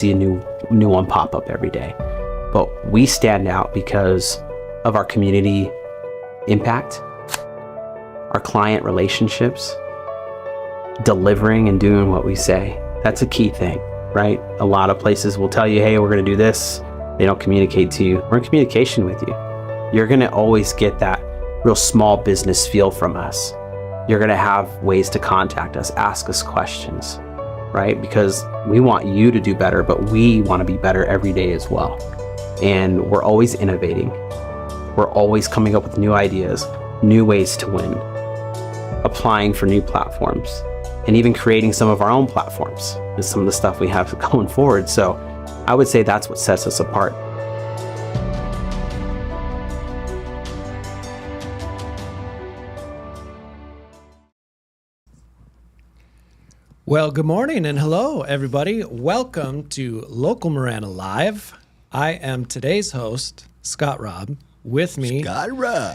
see a new one pop up every day. But we stand out because of our community impact, our client relationships, delivering and doing what we say. That's a key thing, right? A lot of places will tell you, hey, we're going to do this. They don't communicate to you. We're in communication with you. You're going to always get that real small business feel from us. You're going to have ways to contact us, ask us questions, right? Because we want you to do better, but we want to be better every day as well. And we're always innovating. We're always coming up with new ideas, new ways to win, applying for new platforms, and even creating some of our own platforms is some of the stuff we have going forward. So I would say that's what sets us apart. Well, good morning and hello, everybody. Welcome to Local Marana Live. I am today's host, Scott Robb. With me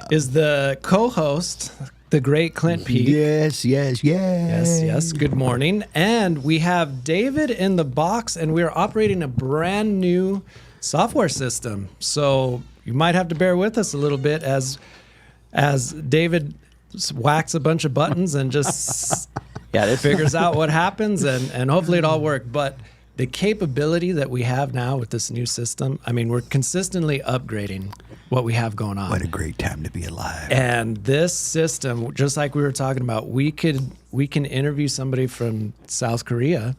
is the co-host, the great Clint P. Yes. Yes. Good morning. And we have David in the box, and we're operating a brand new software system. So you might have to bear with us a little bit as David whacks a bunch of buttons and just figures out what happens, and hopefully it all works. But the capability that we have now with this new system, I mean, we're consistently upgrading what we have going on. What a great time to be alive. And this system, just like we were talking about, we can interview somebody from South Korea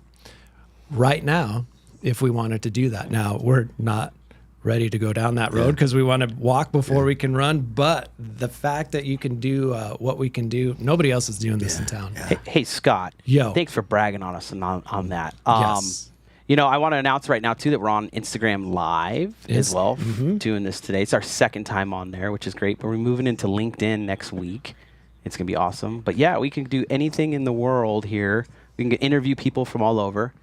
right now if we wanted to do that. Now, we're not ready to go down that road because we want to walk before we can run. But the fact that you can do what we can do, nobody else is doing this in town. Hey, Scott. Yo. Thanks for bragging on us on that. Yes. You know, I want to announce right now, too, that we're on Instagram Live as well, doing this today. It's our second time on there, which is great. But we're moving into LinkedIn next week. It's going to be awesome. But, yeah, we can do anything in the world here. We can interview people from all over.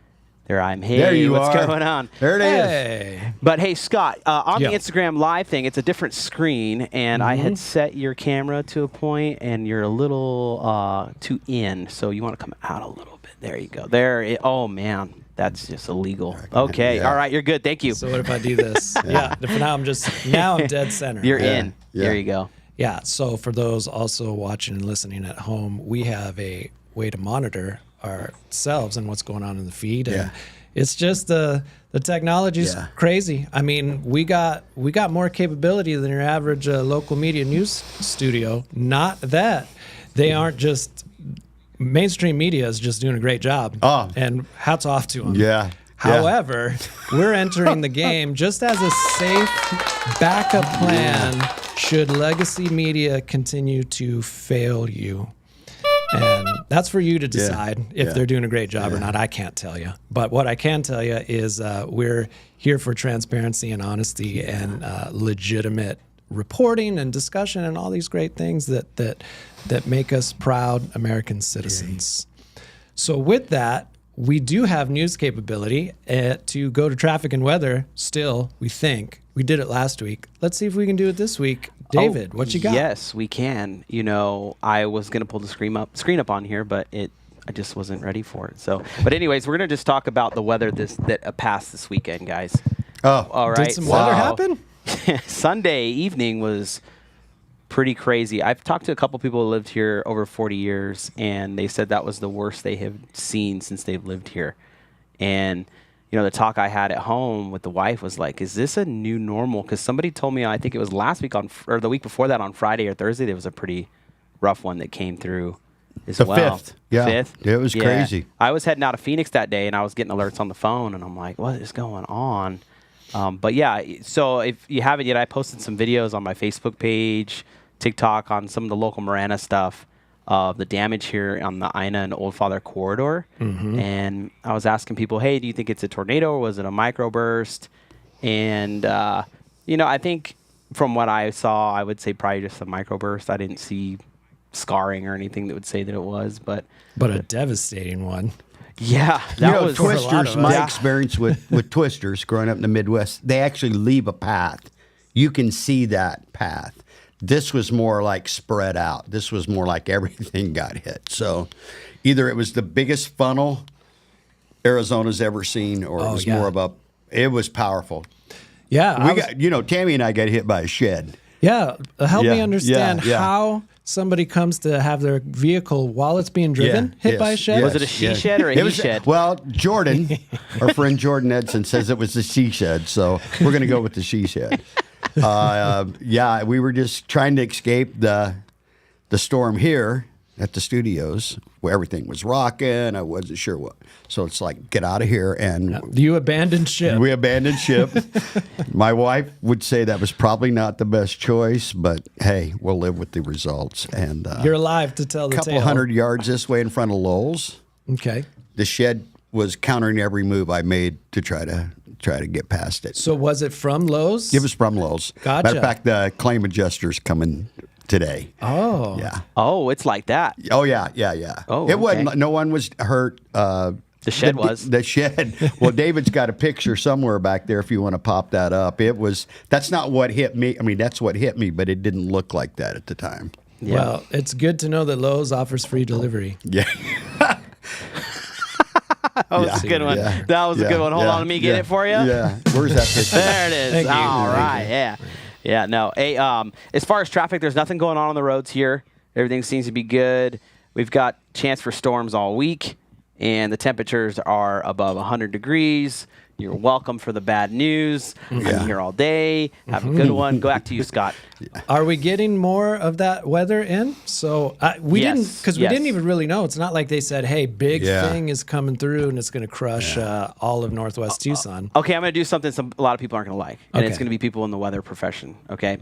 There I'm. Hey, there you what's are. going on? There it is. But, hey, Scott, on the Instagram Live thing, it's a different screen. And I had set your camera to a point, and you're a little too in. So you want to come out a little bit. There you go. Oh, man. That's just illegal. Okay. All right. You're good. Thank you. So what if I do this? For now I'm dead center. You're in. Yeah. There you go. Yeah. So for those also watching and listening at home, we have a way to monitor ourselves and what's going on in the feed. And it's just the technology's crazy. I mean, we got more capability than your average local media news studio. Not that they aren't just. Mainstream media is just doing a great job, and hats off to them. Yeah. However, we're entering the game just as a safe backup plan should legacy media continue to fail you. And that's for you to decide if they're doing a great job or not. I can't tell you. But what I can tell you is we're here for transparency and honesty and legitimate reporting and discussion and all these great things that make us proud American citizens. So with that, we do have news capability to go to traffic and weather still, we think. We did it last week. Let's see if we can do it this week. David, what you got? Yes, we can. You know, I was going to pull the screen up on here, but I just wasn't ready for it. So, but anyways, we're going to just talk about the weather that passed this weekend, guys. Oh, all right. Did some weather happen? Sunday evening was pretty crazy. I've talked to a couple people who lived here over 40 years, and they said that was the worst they have seen since they've lived here. And, you know, the talk I had at home with the wife was like, is this a new normal? Because somebody told me, I think it was last week or the week before that on Friday or Thursday, there was a pretty rough one that came through as well. Fifth. Yeah. Fifth? It was crazy. I was heading out of Phoenix that day, and I was getting alerts on the phone, and I'm like, what is going on? But yeah, so if you haven't yet, I posted some videos on my Facebook page, TikTok, on some of the local Marana stuff of the damage here on the Ina and Old Father corridor. And I was asking people, hey, do you think it's a tornado or was it a microburst? And, you know, I think from what I saw, I would say probably just a microburst. I didn't see scarring or anything that would say that it was, but a devastating one. Yeah, that was twisters. My experience with twisters growing up in the Midwest, they actually leave a path. You can see that path. This was more like spread out. This was more like everything got hit. So either it was the biggest funnel Arizona's ever seen, or it was yeah. more of a. It was powerful. Yeah. Tammy and I got hit by a shed. Yeah. Help me Yeah, understand yeah. how somebody comes to have their vehicle while it's being driven hit by a shed. Was it a she shed or a he shed? Well, Jordan, our friend Jordan Edson, says it was the she shed, so we're going to go with the she shed. We were just trying to escape the storm here at the studios where everything was rocking. I wasn't sure what. So it's like, get out of here. And You abandoned ship. we abandoned ship. My wife would say that was probably not the best choice, but hey, we'll live with the results. And You're alive to tell the a couple tale. 100 yards this way in front of Lowell's, Okay. the shed was countering every move I made to try to get past it. So was it from Lowe's? It was from Lowell's. Gotcha. Matter of fact, the claim adjuster's coming today. Oh. Yeah. Oh, it's like that. Oh yeah. Oh, it wasn't. okay. No one was hurt. The shed was. The shed. Well, David's got a picture somewhere back there if you want to pop that up. It was. That's not what hit me. I mean, that's what hit me, but it didn't look like that at the time. Yeah. Well, it's good to know that Lowe's offers free delivery. Yeah. That was a good one. Yeah. That was a good one. Hold on, let me get it for you. Yeah. Where's that picture? There it is. Thank you. All right. Yeah. Yeah. No. Hey, as far as traffic, there's nothing going on the roads here. Everything seems to be good. We've got chance for storms all week, and the temperatures are above 100 degrees. You're welcome for the bad news. Yeah. I'm here all day. Have a good one. Go back to you, Scott. Are we getting more of that weather in? So we Yes, didn't, because we yes. didn't even really know. It's not like they said, "Hey, big Yeah. thing is coming through and it's going to crush all of Northwest Tucson." Okay, I'm going to do something a lot of people aren't going to like, and it's Okay. going to be people in the weather profession. Okay,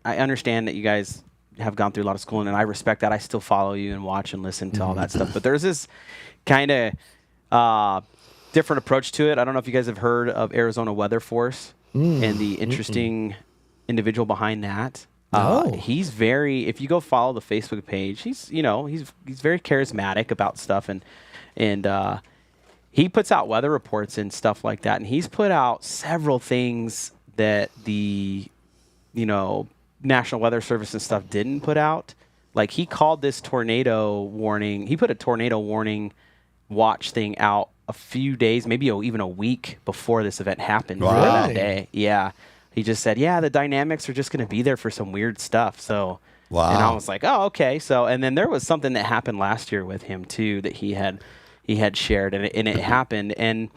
I understand that you guys have gone through a lot of schooling, and I respect that. I still follow you and watch and listen to all that stuff. But there's this kind of different approach to it. I don't know if you guys have heard of Arizona Weather Force and the interesting individual behind that. No. He's very. If you go follow the Facebook page, he's very charismatic about stuff, and he puts out weather reports and stuff like that. And he's put out several things that the National Weather Service and stuff didn't put out. Like he called this tornado warning. He put a tornado warning watch thing out a few days, maybe even a week before this event happened. Wow. For that Really? day. Yeah. He just said, the dynamics are just going to be there for some weird stuff. So, Wow. And I was like, oh, okay. So, and then there was something that happened last year with him too that he had shared, and it happened. And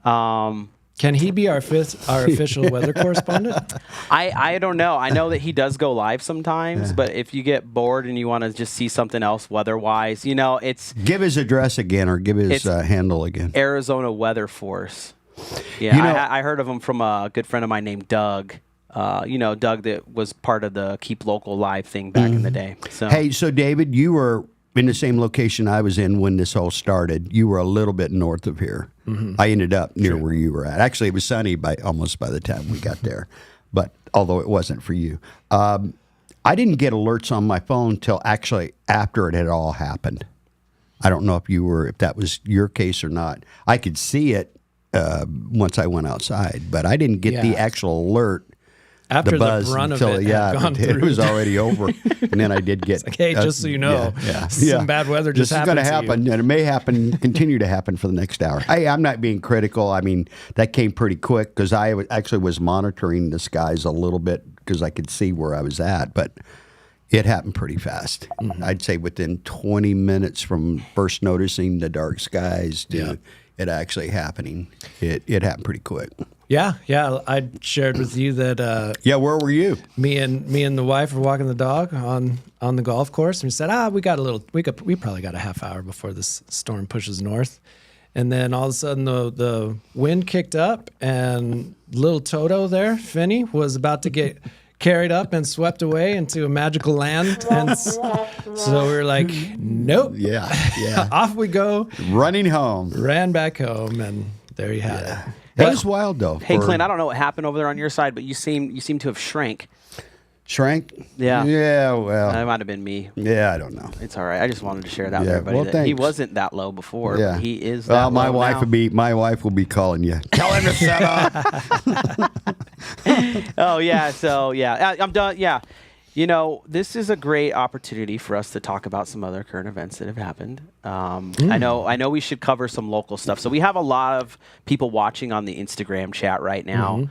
Can he be our official weather correspondent? I don't know. I know that he does go live sometimes, but if you get bored and you want to just see something else weather-wise, it's Give his address again, or give his handle again. Arizona Weather Force. Yeah, I heard of him from a good friend of mine named Doug. Doug that was part of the Keep Local Live thing back in the day. So Hey, so David, you were in the same location I was in when this all started. You were a little bit north of here. I ended up near where you were at. Actually, it was sunny almost by the time we got there, but although it wasn't for you. I didn't get alerts on my phone till actually after it had all happened. I don't know if that was your case or not. I could see it once I went outside, but I didn't get the Yeah. actual alert. After The the buzz brunt of until it had gone it through. was already over, and then I did get. Like, hey, just so you know, some bad weather just this is going to happened to happen, and it may continue to happen for the next hour. I'm not being critical. I mean, that came pretty quick because I actually was monitoring the skies a little bit because I could see where I was at, but it happened pretty fast. I'd say within 20 minutes from first noticing the dark skies to it actually happening, it happened pretty quick. Yeah. I shared with you that Yeah, where were you? me and the wife were walking the dog on the golf course, and we said, we probably got a half hour before this storm pushes north. And then all of a sudden the wind kicked up, and little Toto there, Finney, was about to get carried up and swept away into a magical land. And so we were like, nope. Yeah. Off we go. Running home. Ran back home, and there you had it. That was wild, though. hey, Clint, I don't know what happened over there on your side, but you seem to have shrank. Shrank? Yeah. Yeah, well. That might have been me. Yeah, I don't know. It's all right. I just wanted to share that with Yeah, everybody. well, That he thanks. wasn't that low before. Yeah. But he is. Well, That my low wife now. my wife will be calling you. Tell him to set up. Oh yeah. So yeah, I'm done. Yeah. This is a great opportunity for us to talk about some other current events that have happened. I know we should cover some local stuff. So we have a lot of people watching on the Instagram chat right now.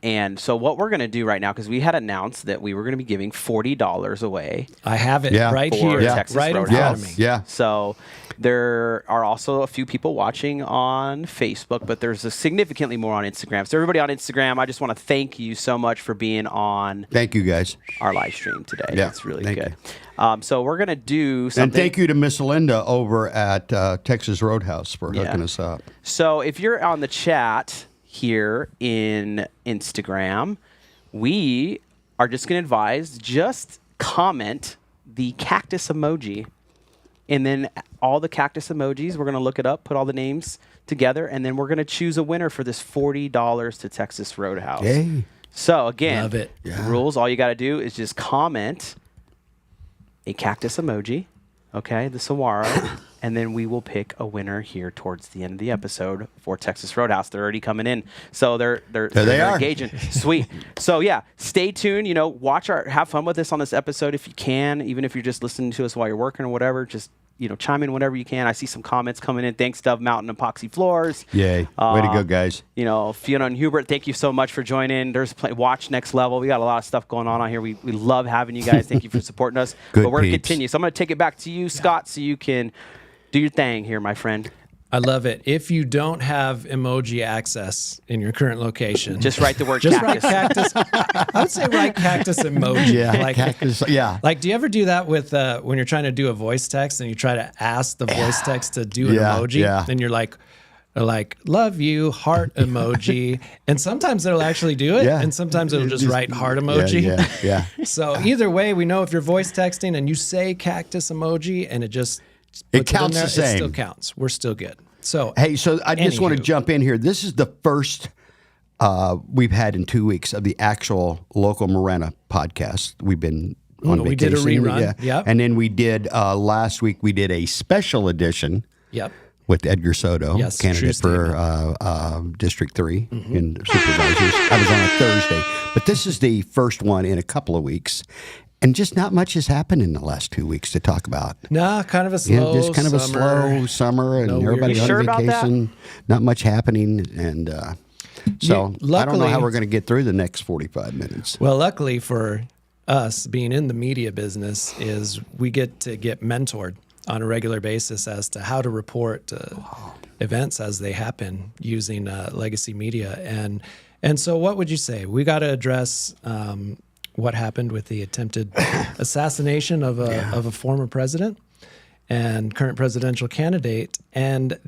And so what we're going to do right now, because we had announced that we were going to be giving $40 away. I have it right for here, Texas right in Roadhouse. front of me. Yeah. So there are also a few people watching on Facebook, but there's significantly more on Instagram. So everybody on Instagram, I just want to thank you so much for being on Thank you, guys. our live stream today. Yeah, It's really thank good. So we're going to do something. And thank you to Miss Linda over at Texas Roadhouse for hooking us up. So if you're on the chat here in Instagram, we are just going to advise, just comment the cactus emoji. And then all the cactus emojis, we're going to look it up, put all the names together, and then we're going to choose a winner for this $40 to Texas Roadhouse. Yay. So again, Love it. the rules, all you got to do is just comment a cactus emoji, okay, the saguaro, and then we will pick a winner here towards the end of the episode for Texas Roadhouse. They're already coming in, so they're engaging. Sweet. So yeah, stay tuned. Have fun with us on this episode if you can, even if you're just listening to us while you're working or whatever. Just chime in whenever you can. I see some comments coming in. Thanks, Dove Mountain Epoxy Floors. Yay. Way to go, guys. Fiona and Hubert, thank you so much for joining. There's Watch Next Level. We got a lot of stuff going on here. We love having you guys. Thank you for supporting us. Good but we're going to peeps. continue. So I'm going to take it back to you, Scott, so you can do your thing here, my friend. I love it. If you don't have emoji access in your current location, Just write the word just cactus. write cactus. I would say write cactus emoji. Yeah, cactus. Yeah. Like, do you ever do that with when you're trying to do a voice text and you try to ask the voice text to do an emoji, and you're like, love you, heart emoji, and sometimes it'll actually do it, and sometimes it'll just write heart emoji. Yeah. So either way, we know if you're voice texting and you say cactus emoji and it just puts counts in there, the same. It still counts. We're still good. So Hey, so I just want to Anywho. jump in here. This is the first we've had in 2 weeks of the actual local Marana podcast. We've been on we did a vacation. rerun. Yep. And then we did last week. We did a special edition. Yep. With Edgar Soto, Yes, candidate true for District 3 in supervisors. I was on a Thursday. But this is the first one in a couple of weeks. And just not much has happened in the last 2 weeks to talk about. Nah, kind of a slow Just kind of summer. a slow summer and No everybody's weird- on Sure about that? vacation. Not much happening. And so I don't know luckily- how we're going to get through the next 45 minutes. Well, luckily for us being in the media business is we get to get mentored on a regular basis as to how to report events as they happen using legacy media. And so what would you say? We got to address what happened with the attempted assassination of a former president and current presidential candidate. And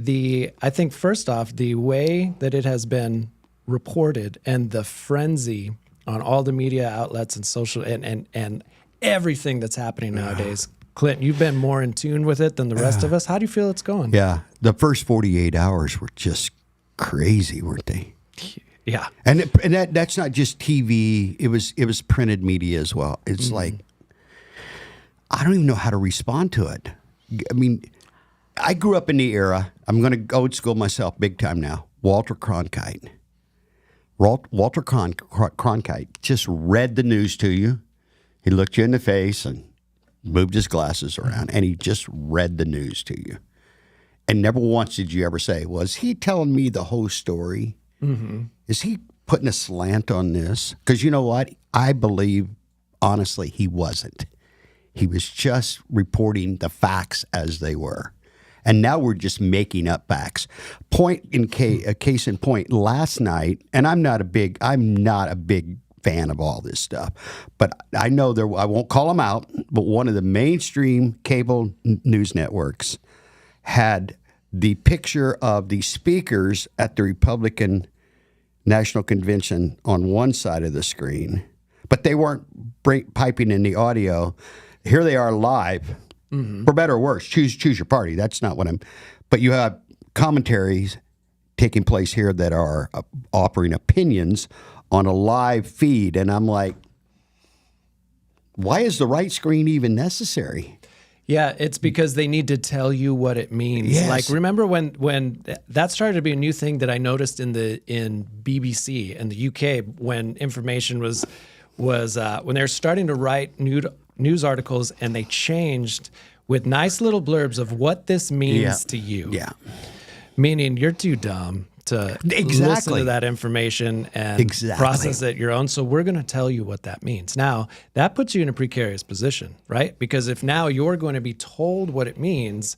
I think first off, the way that it has been reported and the frenzy on all the media outlets and social and everything that's happening nowadays. Clint, you've been more in tune with it than the rest of us. How do you feel it's going? Yeah. The first 48 hours were just crazy, weren't they? Yeah. And that's not just TV. It was printed media as well. It's like, I don't even know how to respond to it. I mean, I grew up in the era. I'm going to go old school myself big time now. Walter Cronkite. Walter Cronkite just read the news to you. He looked you in the face and moved his glasses around, and he just read the news to you. And never once did you ever say, was he telling me the whole story? Mm-hmm. Is he putting a slant on this? Because you know what? I believe, honestly, he wasn't. He was just reporting the facts as they were. And now we're just making up facts. Case in point, last night, and I'm not a big fan of all this stuff, but I know I won't call them out, but one of the mainstream cable news networks had the picture of the speakers at the Republican National Convention on one side of the screen, but they weren't piping in the audio. Here they are live, for better or worse. Choose your party. That's not what but you have commentaries taking place here that are offering opinions on a live feed, and I'm like, why is the right screen even necessary? Yeah, it's because they need to tell you what it means. Yes. Like, remember when that started to be a new thing that I noticed in BBC and the UK when information was was when they were starting to write news articles, and they changed with nice little blurbs of what this means to you. Yeah. Meaning you're too dumb to listen to that information and process it your own. So we're going to tell you what that means. Now, that puts you in a precarious position, right? Because if now you're going to be told what it means,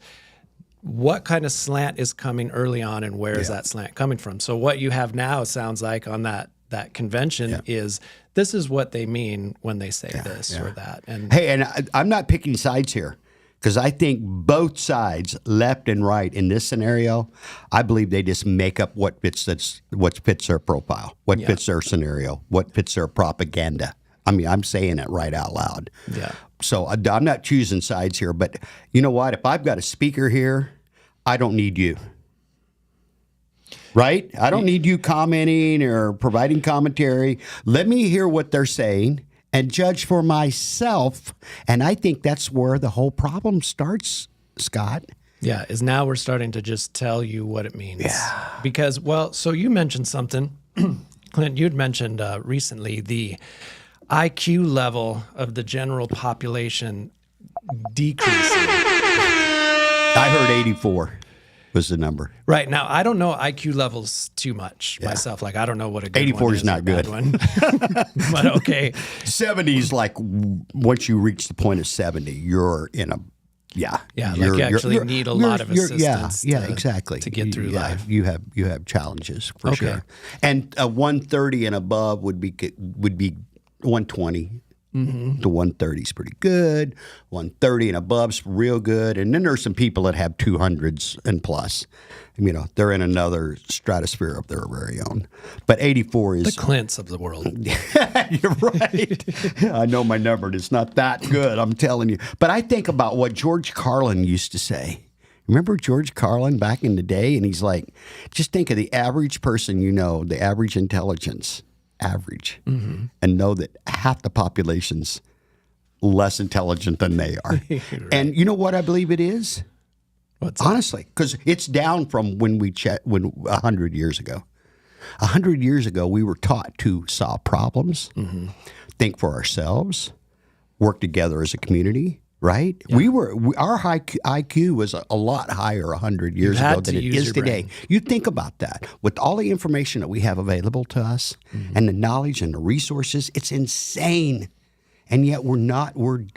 what kind of slant is coming early on, and where is that slant coming from? So what you have now sounds like on that convention is, this is what they mean when they say this or that. And hey, and I'm not picking sides here, because I think both sides, left and right, in this scenario, I believe they just make up what fits their profile, what fits their scenario, what fits their propaganda. I mean, I'm saying it right out loud. Yeah. So I'm not choosing sides here, but you know what? If I've got a speaker here, I don't need you. Right? I don't need you commenting or providing commentary. Let me hear what they're saying and judge for myself. And I think that's where the whole problem starts, Scott. Yeah, is now we're starting to just tell you what it means. Yeah. Because, well, so you mentioned something, Clint, you'd mentioned recently the IQ level of the general population decreasing. I heard 84 was the number. Right. Now, I don't know IQ levels too much myself. Like, I don't know what a good 84 one is not good. One. But okay. 70 is like, once you reach the point of 70, you're in a, like you actually need a lot of assistance exactly. to get through life. You have challenges for sure. And 130 and above would be 120. The 130 is pretty good. 130 and above's real good. And then there's some people that have 200s and plus. You know, they're in another stratosphere of their very own. But 84 is the Clints of the world. You're right. I know my number. It's not that good, I'm telling you. But I think about what George Carlin used to say. Remember George Carlin back in the day? And he's like, just think of the average person, the average intelligence. Average, and know that half the population's less intelligent than they are. Right. And you know what I believe it is? What's honestly, because it's down from when 100 years ago. 100 years ago, we were taught to solve problems, think for ourselves, work together as a community. Right? Yeah. Our IQ was a lot higher 100 years ago than it is today. Brain. You think about that. With all the information that we have available to us and the knowledge and the resources, it's insane. And yet we're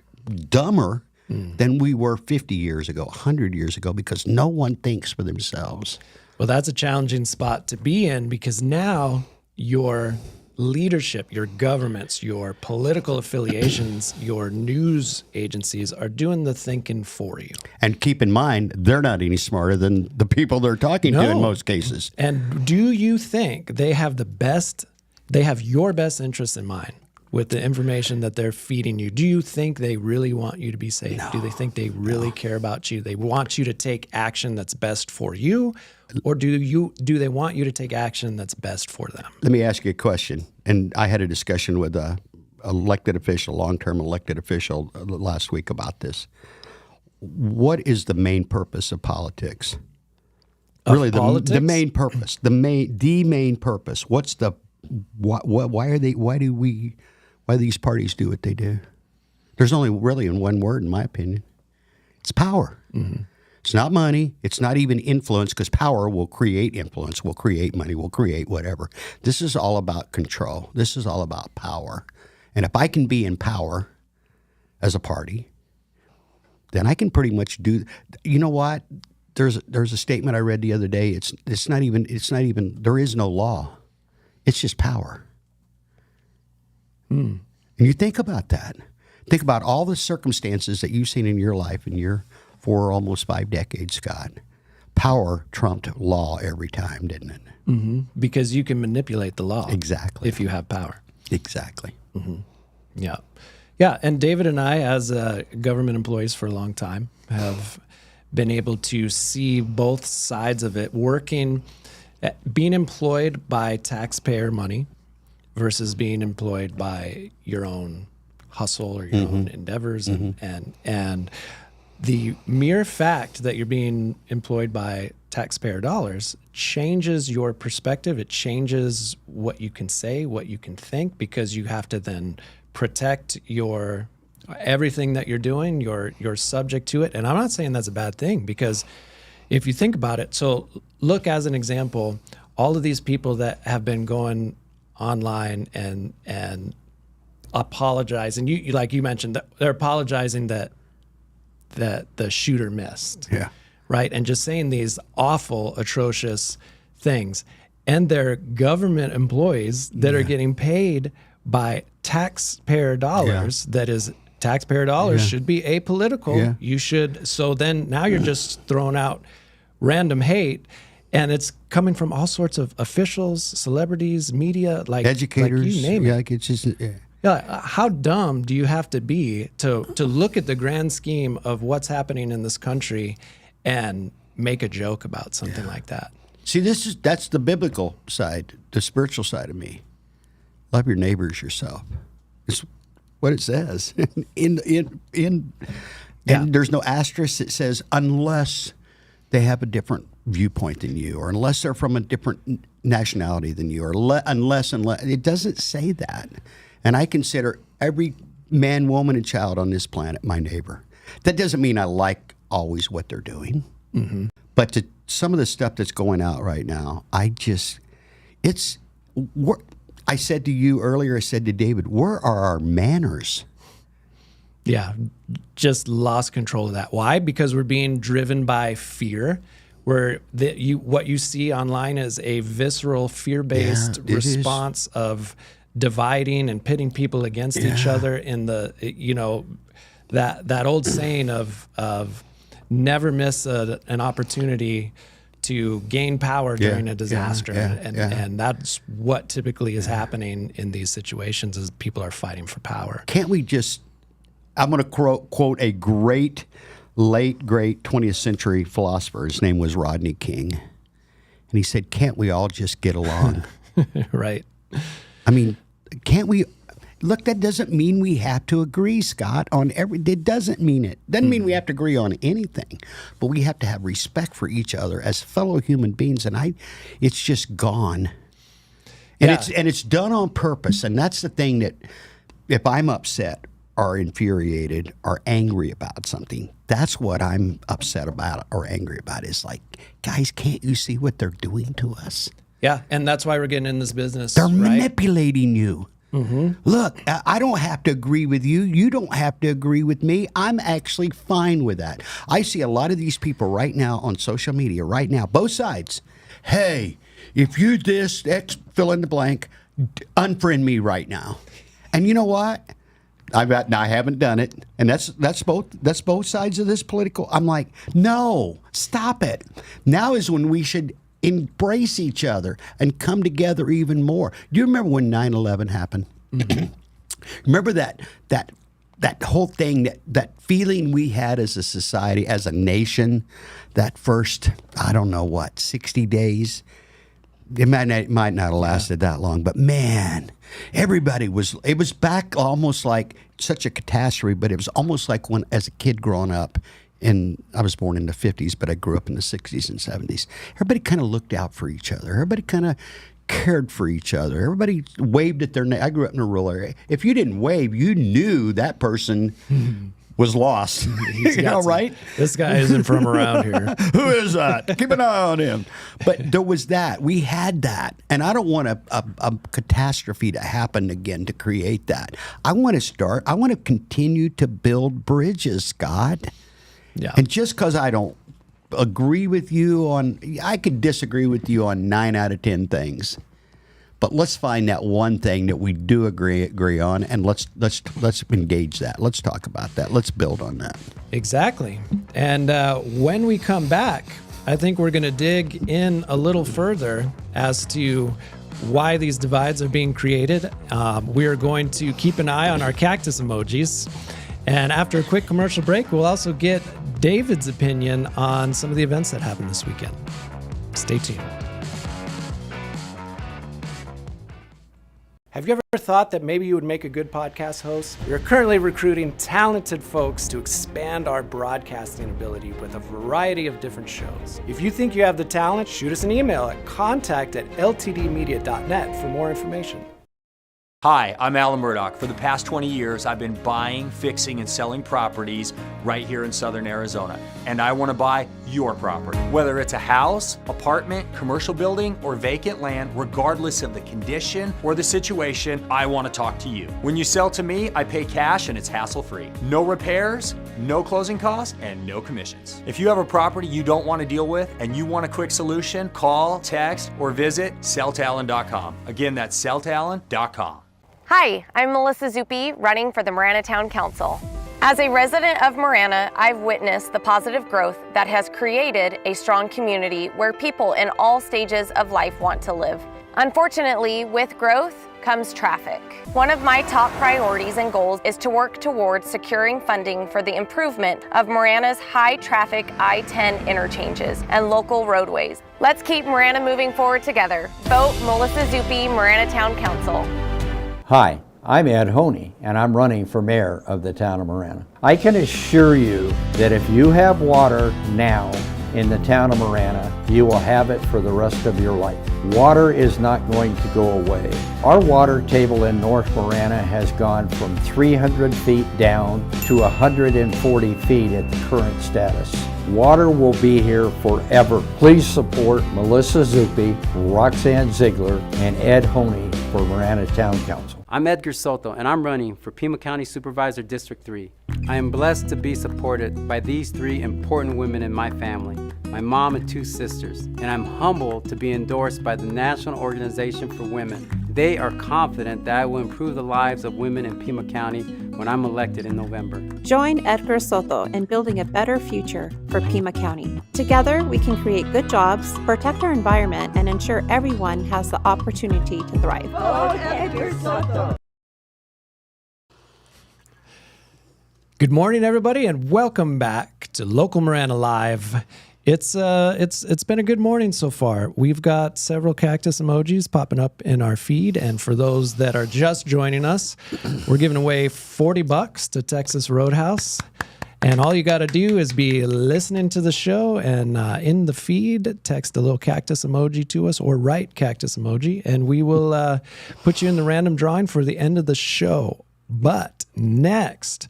dumber than we were 50 years ago, 100 years ago, because no one thinks for themselves. Well, that's a challenging spot to be in, because now your leadership, your governments, your political affiliations, your news agencies are doing the thinking for you. And keep in mind, they're not any smarter than the people they're talking to in most cases. And do you think they have your best interests in mind with the information that they're feeding you? Do you think they really want you to be safe? No. Do they think they really care about you? They want you to take action that's best for you? Or do they want you to take action that's best for them? Let me ask you a question. And I had a discussion with a long-term elected official last week about this. What is the main purpose of politics? Really, the main purpose. The main purpose. What's the why do these parties do what they do? There's only really in one word, in my opinion. It's power. Mm-hmm. It's not money. It's not even influence, because power will create influence, will create money, will create whatever. This is all about control. This is all about power. And if I can be in power as a party, then I can pretty much do. You know what? There's a statement I read the other day. It's not even. There is no law. It's just power. And you think about that. Think about all the circumstances that you've seen in your life in your 4 almost 5 decades, Scott. Power trumped law every time, didn't it? Mm-hmm. Because you can manipulate the law. Exactly. If you have power. Exactly. Mm-hmm. Yeah. Yeah. And David and I, as government employees for a long time, have been able to see both sides of it, being employed by taxpayer money versus being employed by your own hustle or your own endeavors. And the mere fact that you're being employed by taxpayer dollars changes your perspective. It changes what you can say, what you can think, because you have to then protect your everything that you're doing. You're subject to it. And I'm not saying that's a bad thing, because if you think about it, so look, as an example, all of these people that have been going online and apologizing, you like you mentioned, that they're apologizing that the shooter missed. Yeah. Right. And just saying these awful, atrocious things. And they're government employees that are getting paid by taxpayer dollars. That is, taxpayer dollars should be apolitical. Yeah. You should. So then now you're just throwing out random hate. And it's coming from all sorts of officials, celebrities, media, like Educators. like you name it. Like it's just, Yeah, how dumb do you have to be to look at the grand scheme of what's happening in this country and make a joke about something like that? See, that's the biblical side, the spiritual side of me. Love your neighbors yourself. It's what it says. And there's no asterisk that says unless they have a different viewpoint than you, or unless they're from a different nationality than you, or unless it doesn't say that. And I consider every man, woman, and child on this planet my neighbor. That doesn't mean I like always what they're doing. Mm-hmm. But some of the stuff that's going out right now, I said to you earlier, I said to David, where are our manners? Yeah, just lost control of that. Why? Because we're being driven by fear, where what you see online is a visceral, fear-based response of dividing and pitting people against each other in the, that old saying of never miss an opportunity to gain power during a disaster. And that's what typically is happening in these situations, is people are fighting for power. Can't we just, I'm going to quote a great 20th century philosopher. His name was Rodney King. And he said, can't we all just get along? Right. I mean, can't we? Look, that doesn't mean we have to agree, Scott, on it doesn't mean it. Doesn't mean we have to agree on anything, but we have to have respect for each other as fellow human beings. And it's just gone. And it's done on purpose. And that's the thing, that if I'm upset or infuriated or angry about something, that's what I'm upset about or angry about. Is like, guys, can't you see what they're doing to us? Yeah, and that's why we're getting in this business. They're manipulating you. Mm-hmm. Look, I don't have to agree with you. You don't have to agree with me. I'm actually fine with that. I see a lot of these people right now on social media, right now, both sides. Hey, if you this, X, fill in the blank, unfriend me right now. And you know what? I haven't done it, and that's both sides of this political. I'm like, no, stop it. Now is when we should embrace each other and come together even more. Do you remember when 9/11 happened? Mm-hmm. Remember that whole thing, that feeling we had as a society, as a nation, that first, I don't know what, 60 days? It might not have lasted that long, but man, it was back almost like such a catastrophe, but it was almost like when, as a kid growing up, and I was born in the 50s, but I grew up in the 60s and 70s. Everybody kind of looked out for each other. Everybody kind of cared for each other. Everybody waved at their neighbor. I grew up in a rural area. If you didn't wave, you knew that person was lost. Right? This guy isn't from around here. Who is that? Keep an eye on him. But there was that. We had that. And I don't want a catastrophe to happen again to create that. I want to continue to build bridges, Scott. Yeah. And just because I don't agree with you I could disagree with you on 9 out of 10 things, but let's find that one thing that we do agree on, and let's engage that. Let's talk about that. Let's build on that. Exactly. And when we come back, I think we're going to dig in a little further as to why these divides are being created. We are going to keep an eye on our cactus emojis. And after a quick commercial break, we'll also get David's opinion on some of the events that happened this weekend. Stay tuned. Have you ever thought that maybe you would make a good podcast host? We are currently recruiting talented folks to expand our broadcasting ability with a variety of different shows. If you think you have the talent, shoot us an email at contact@ltdmedia.net for more information. Hi, I'm Alan Murdoch. For the past 20 years, I've been buying, fixing, and selling properties right here in Southern Arizona. And I want to buy your property. Whether it's a house, apartment, commercial building, or vacant land, regardless of the condition or the situation, I want to talk to you. When you sell to me, I pay cash and it's hassle-free. No repairs, no closing costs, and no commissions. If you have a property you don't want to deal with and you want a quick solution, call, text, or visit selltalon.com. Again, that's selltalon.com. Hi, I'm Melissa Zuppi, running for the Marana Town Council. As a resident of Marana, I've witnessed the positive growth that has created a strong community where people in all stages of life want to live. Unfortunately, with growth comes traffic. One of my top priorities and goals is to work towards securing funding for the improvement of Marana's high-traffic I-10 interchanges and local roadways. Let's keep Marana moving forward together. Vote Melissa Zuppi, Marana Town Council. Hi, I'm Ed Honey, and I'm running for mayor of the town of Marana. I can assure you that if you have water now in the town of Marana, you will have it for the rest of your life. Water is not going to go away. Our water table in North Marana has gone from 300 feet down to 140 feet at the current status. Water will be here forever. Please support Melissa Zuppi, Roxanne Ziegler, and Ed Honey for Marana Town Council. I'm Edgar Soto, and I'm running for Pima County Supervisor District 3. I am blessed to be supported by these three important women in my family, my mom and two sisters, and I'm humbled to be endorsed by the National Organization for Women. They are confident that I will improve the lives of women in Pima County when I'm elected in November. Join Edgar Soto in building a better future for Pima County. Together, we can create good jobs, protect our environment, and ensure everyone has the opportunity to thrive. Vote Edgar Soto. Good morning, everybody, and welcome back to Local Marana Live. It's been a good morning so far. We've got several cactus emojis popping up in our feed, and for those that are just joining us, we're giving away $40 to Texas Roadhouse. And all you got to do is be listening to the show and in the feed, text a little cactus emoji to us or write cactus emoji, and we will put you in the random drawing for the end of the show. But next,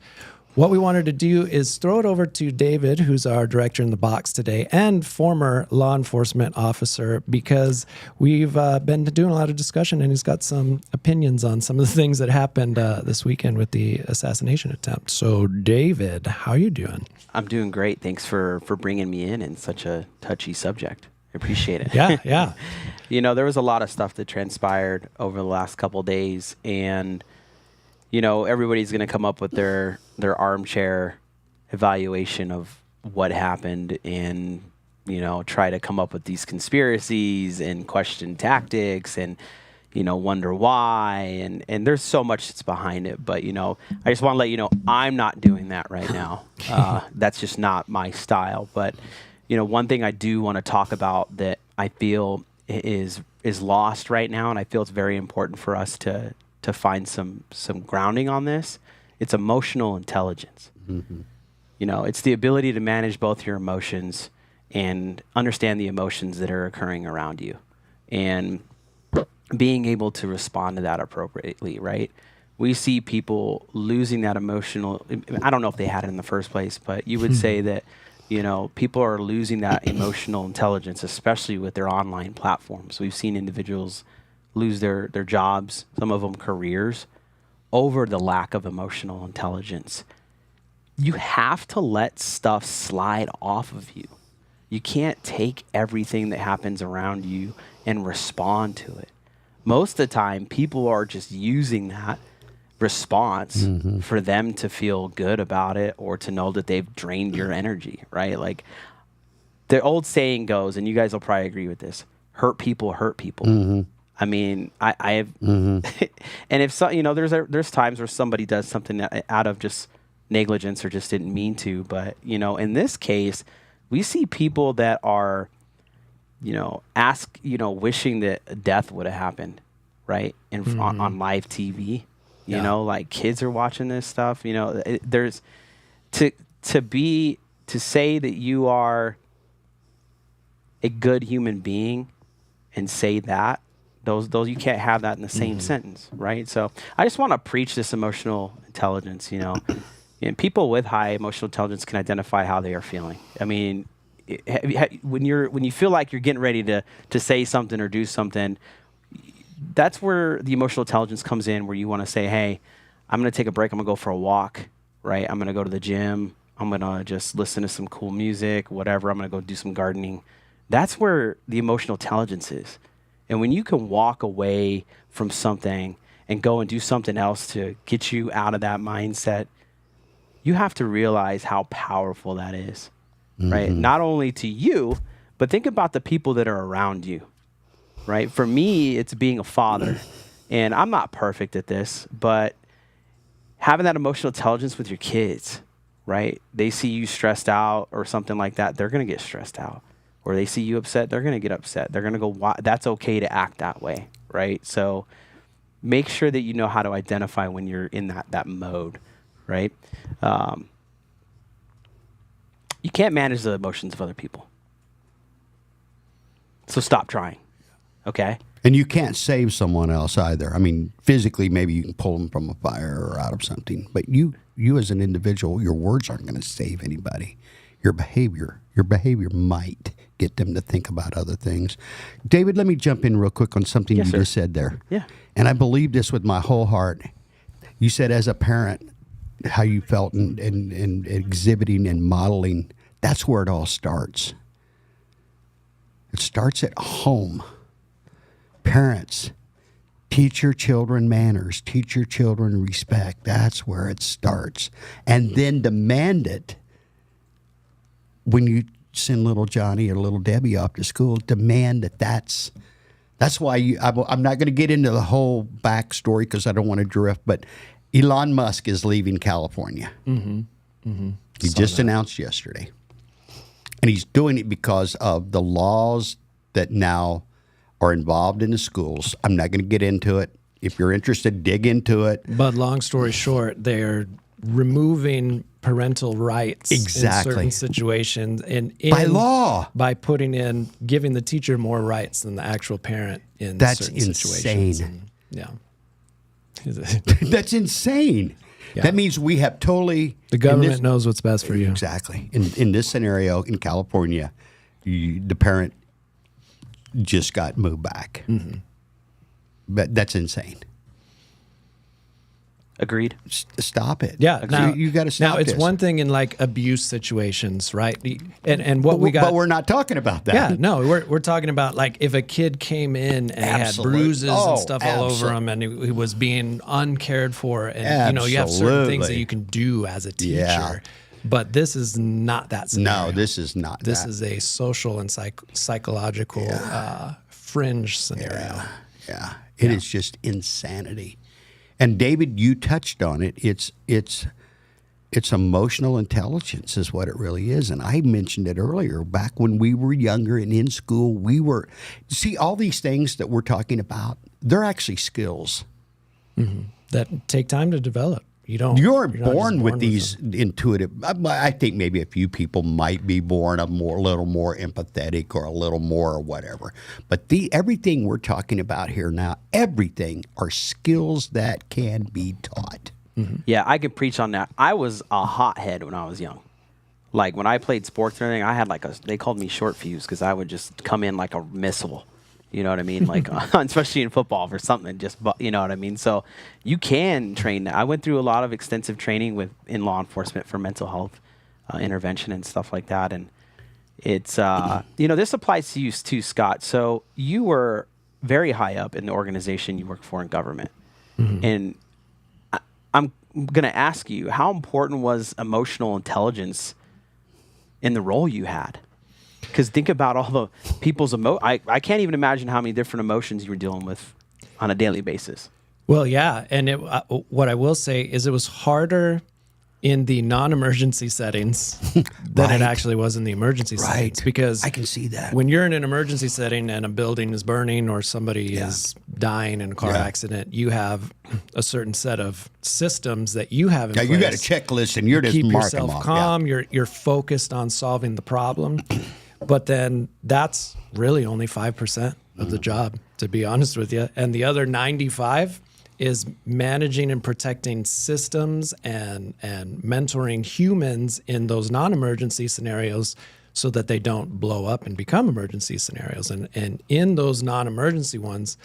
what we wanted to do is throw it over to David, who's our director in the box today and former law enforcement officer, because we've been doing a lot of discussion and he's got some opinions on some of the things that happened this weekend with the assassination attempt. So, David, how you doing? I'm doing great. Thanks for bringing me in such a touchy subject. I appreciate it. Yeah. You know, there was a lot of stuff that transpired over the last couple of days, and you know, everybody's going to come up with their armchair evaluation of what happened and, you know, try to come up with these conspiracies and question tactics and, you know, wonder why. And there's so much that's behind it. But, you know, I just want to let you know I'm not doing that right now. That's just not my style. But, you know, one thing I do want to talk about that I feel is lost right now, and I feel it's very important for us to find some grounding on this. It's emotional intelligence. Mm-hmm. You know, it's the ability to manage both your emotions and understand the emotions that are occurring around you and being able to respond to that appropriately, right? We see people losing that emotional, I don't know if they had it in the first place, but you would say that, you know, people are losing that emotional intelligence, especially with their online platforms. We've seen individuals lose their jobs, some of them careers, over the lack of emotional intelligence. You have to let stuff slide off of you. You can't take everything that happens around you and respond to it. Most of the time, people are just using that response for them to feel good about it or to know that they've drained your energy, right? Like the old saying goes, and you guys will probably agree with this, hurt people hurt people. I mean, I have, and if so, you know, there's times where somebody does something that, out of just negligence or just didn't mean to, but you know, in this case, we see people that are, you know, wishing that death would have happened, right? And on live TV, you know, like kids are watching this stuff. You know, there's to say that you are a good human being and say that those you can't have that in the same sentence, right? So I just want to preach this emotional intelligence. You know, and people with high emotional intelligence can identify how they are feeling. I mean, when you feel like you're getting ready to say something or do something, that's where the emotional intelligence comes in, where you want to say, hey, I'm going to take a break. I'm going to go for a walk, right? I'm going to go to the gym. I'm going to just listen to some cool music, whatever. I'm going to go do some gardening. That's where the emotional intelligence is. And when you can walk away from something and go and do something else to get you out of that mindset, you have to realize how powerful that is, right? Not only to you, but think about the people that are around you, right? For me, it's being a father. And I'm not perfect at this, but having that emotional intelligence with your kids, right? They see you stressed out or something like that, they're going to get stressed out. Or they see you upset, they're going to get upset. They're going to go, that's okay to act that way, right? So make sure that you know how to identify when you're in that mode, right? You can't manage the emotions of other people. So stop trying, okay? And you can't save someone else either. I mean, physically, maybe you can pull them from a fire or out of something. But you as an individual, your words aren't going to save anybody. Your behavior might get them to think about other things. David, let me jump in real quick on something you just said there. Yeah. And I believe this with my whole heart. You said as a parent, how you felt and exhibiting and modeling. That's where it all starts. It starts at home. Parents, teach your children manners, teach your children respect. That's where it starts. And then demand it when you send little Johnny or little Debbie off to school. Demand that's why I'm not going to get into the whole backstory because I don't want to drift, but Elon Musk is leaving California. He just announced yesterday. And he's doing it because of the laws that now are involved in the schools. I'm not going to get into it. If you're interested, dig into it. But long story short, they're removing parental rights in certain situations and by law, by giving the teacher more rights than the actual parent in certain situations. Yeah. That's insane. Yeah. That means we have totally... The government knows what's best for you. Exactly. In this scenario, in California, the parent just got moved back. But that's insane. Agreed. Stop it. Yeah. Now, you got to stop Now, it's this. one thing in like abuse situations, right? And what But we're not talking about that. Yeah, no, we're talking about like if a kid came in and had bruises and stuff all over him, and he was being uncared for, and you have certain things that you can do as a teacher. Yeah. But this is not that scenario. No, this is not. This is a social and psychological fringe scenario. Yeah. It is just insanity. And David, you touched on it. It's emotional intelligence is what it really is. And I mentioned it earlier. Back when we were younger and in school, see all these things that we're talking about. They're actually skills that take time to develop. You're born with these intuitive. I think maybe a few people might be born a little more empathetic or a little more or whatever. But everything we're talking about here now, everything are skills that can be taught. Yeah, I could preach on that. I was a hothead when I was young. Like when I played sports and everything, I had they called me short fuse because I would just come in like a missile. You know what I mean? Like, especially in football or something, you know what I mean? So you can train that. I went through a lot of extensive training in law enforcement for mental health intervention and stuff like that. And it's, this applies to you too, Scott. So you were very high up in the organization you work for in government. And I'm going to ask you, how important was emotional intelligence in the role you had? Because think about all the people's I can't even imagine how many different emotions you were dealing with on a daily basis. Well, yeah. And what I will say is it was harder in the non-emergency settings than it actually was in the emergency settings. Because I can see that. when you're in an emergency setting and a building is burning or somebody is dying in a car accident, you have a certain set of systems that you have in place. You got a checklist and you're just keep marking yourself them off. calm. You're focused on solving the problem. But then that's really only 5% of the job, to be honest with you. And the other 95 is managing and protecting systems and mentoring humans in those non-emergency scenarios so that they don't blow up and become emergency scenarios. And in those non-emergency ones,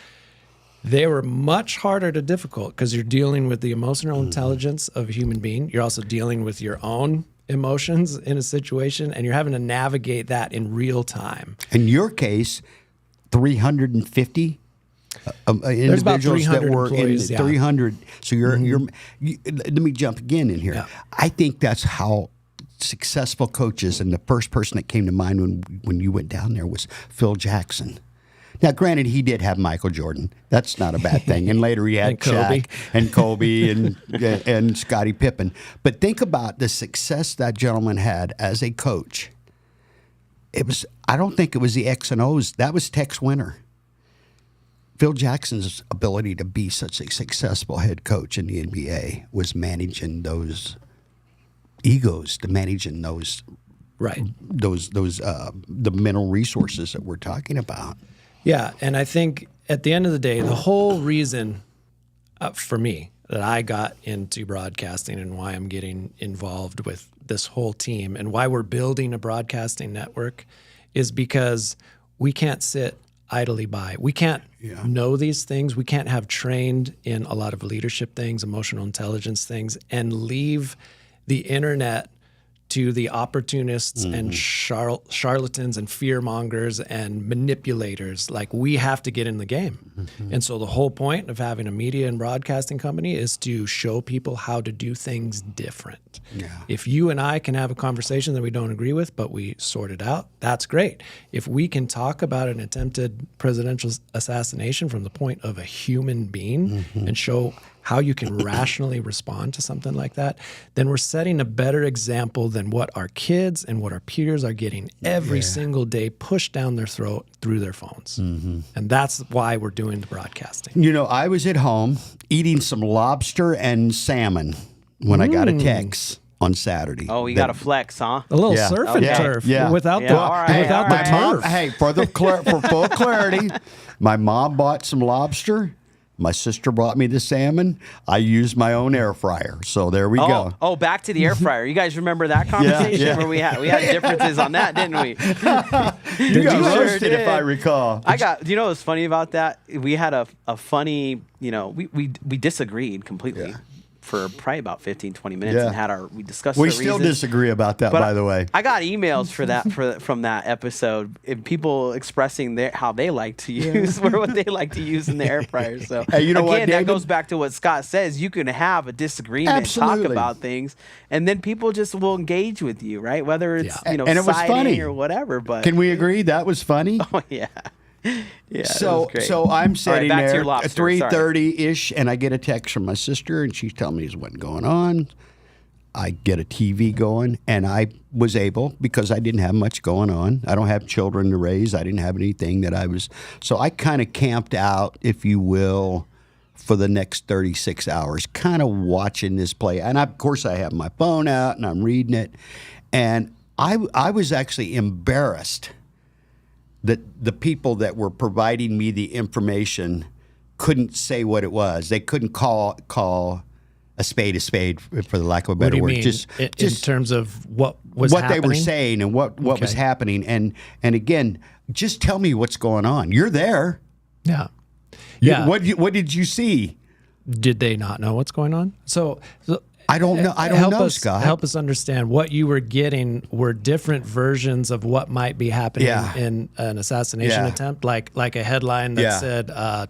they were much harder to difficult because you're dealing with the emotional intelligence of a human being. You're also dealing with your own emotions in a situation, and you're having to navigate that in real time. In your case, 350 individuals that were in 300. So let me jump again in here. Yeah. I think that's how successful coaches, and the first person that came to mind when you went down there was Phil Jackson. Now, granted, he did have Michael Jordan. That's not a bad thing. And later he had And Kobe. Shaq and Kobe and Scottie Pippen. But think about the success that gentleman had as a coach. I don't think it was the X and O's. That was Tex Winter. Phil Jackson's ability to be such a successful head coach in the NBA was managing those egos, to managing those the mental resources that we're talking about. Yeah, and I think at the end of the day, the whole reason for me that I got into broadcasting and why I'm getting involved with this whole team and why we're building a broadcasting network is because we can't sit idly by. We can't know these things. We can't have trained in a lot of leadership things, emotional intelligence things, and leave the internet to the opportunists and charlatans and fear mongers and manipulators. Like, we have to get in the game. And so the whole point of having a media and broadcasting company is to show people how to do things different. Yeah. If you and I can have a conversation that we don't agree with, but we sort it out, that's great. If we can talk about an attempted presidential assassination from the point of a human being and show how you can rationally respond to something like that, then we're setting a better example than what our kids and what our peers are getting every single day pushed down their throat through their phones. And that's why we're doing the broadcasting. You know, I was at home eating some lobster and salmon when I got a text on Saturday. Oh, you got to flex, huh? A little surf and turf without the turf. Hey, for full clarity, my mom bought some lobster. My sister brought me the salmon. I used my own air fryer. So there we go. Oh, back to the air fryer. You guys remember that conversation where we had differences on that, didn't we? You got roasted, if I recall. Do you know what's funny about that? We had a funny, we disagreed completely for probably about 15, 20 minutes and we discussed We the still reasons. disagree about that, by the way. I got emails for that from that episode, and people expressing how they like to use or what they like to use in the air fryer. So hey, you know what, David? That goes back to what Scott says. You can have a disagreement, talk about things, and then people just will engage with you, right? Whether it's and it was funny or whatever. But can we agree that was funny? Oh yeah. Yeah, so I'm sitting back to there your lobster. at 3:30-ish, and I get a text from my sister, and she's telling me what's going on. I get a TV going, and I was able, because I didn't have much going on. I don't have children to raise. I didn't have anything that I was. So I kind of camped out, if you will, for the next 36 hours, kind of watching this play. And of course, I have my phone out, and I'm reading it. And I was actually embarrassed that the people that were providing me the information couldn't say what it was. They couldn't call a spade, for the lack of a better word. What do you mean? Just in terms of what was happening? They were saying and what was happening. And again, just tell me what's going on. You're there. Yeah. What did you see? Did they not know what's going on? So I don't know. I don't know, Scott. Help us understand what you were getting were different versions of what might be happening in an assassination attempt, like a headline that said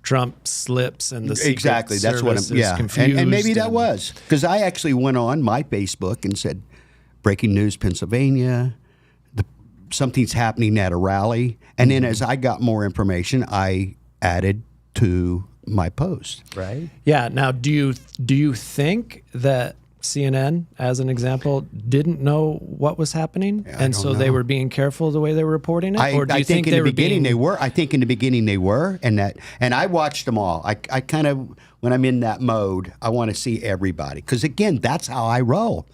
Trump slips and the Secret That's what is confused. And maybe that was because I actually went on my Facebook and said, "Breaking news, Pennsylvania. Something's happening at a rally." And then as I got more information, I added to my post. Right. Yeah. Now, do you think that CNN, as an example, didn't know what was happening, and so they were being careful the way they were reporting it? Or do you think in they the were beginning being... they were. I think in the beginning they were, and I watched them all. I kind of, when I'm in that mode, I want to see everybody, because again, that's how I roll.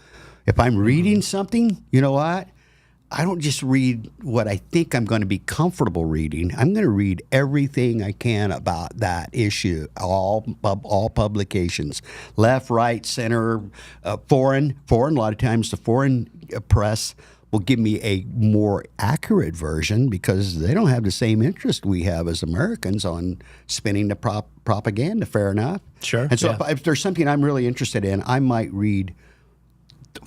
If I'm reading something, you know what? I don't just read what I think I'm going to be comfortable reading. I'm going to read everything I can about that issue, all publications, left, right, center, foreign. A lot of times the foreign press will give me a more accurate version because they don't have the same interest we have as Americans on spinning the propaganda. Fair enough. Sure. And so if there's something I'm really interested in, I might read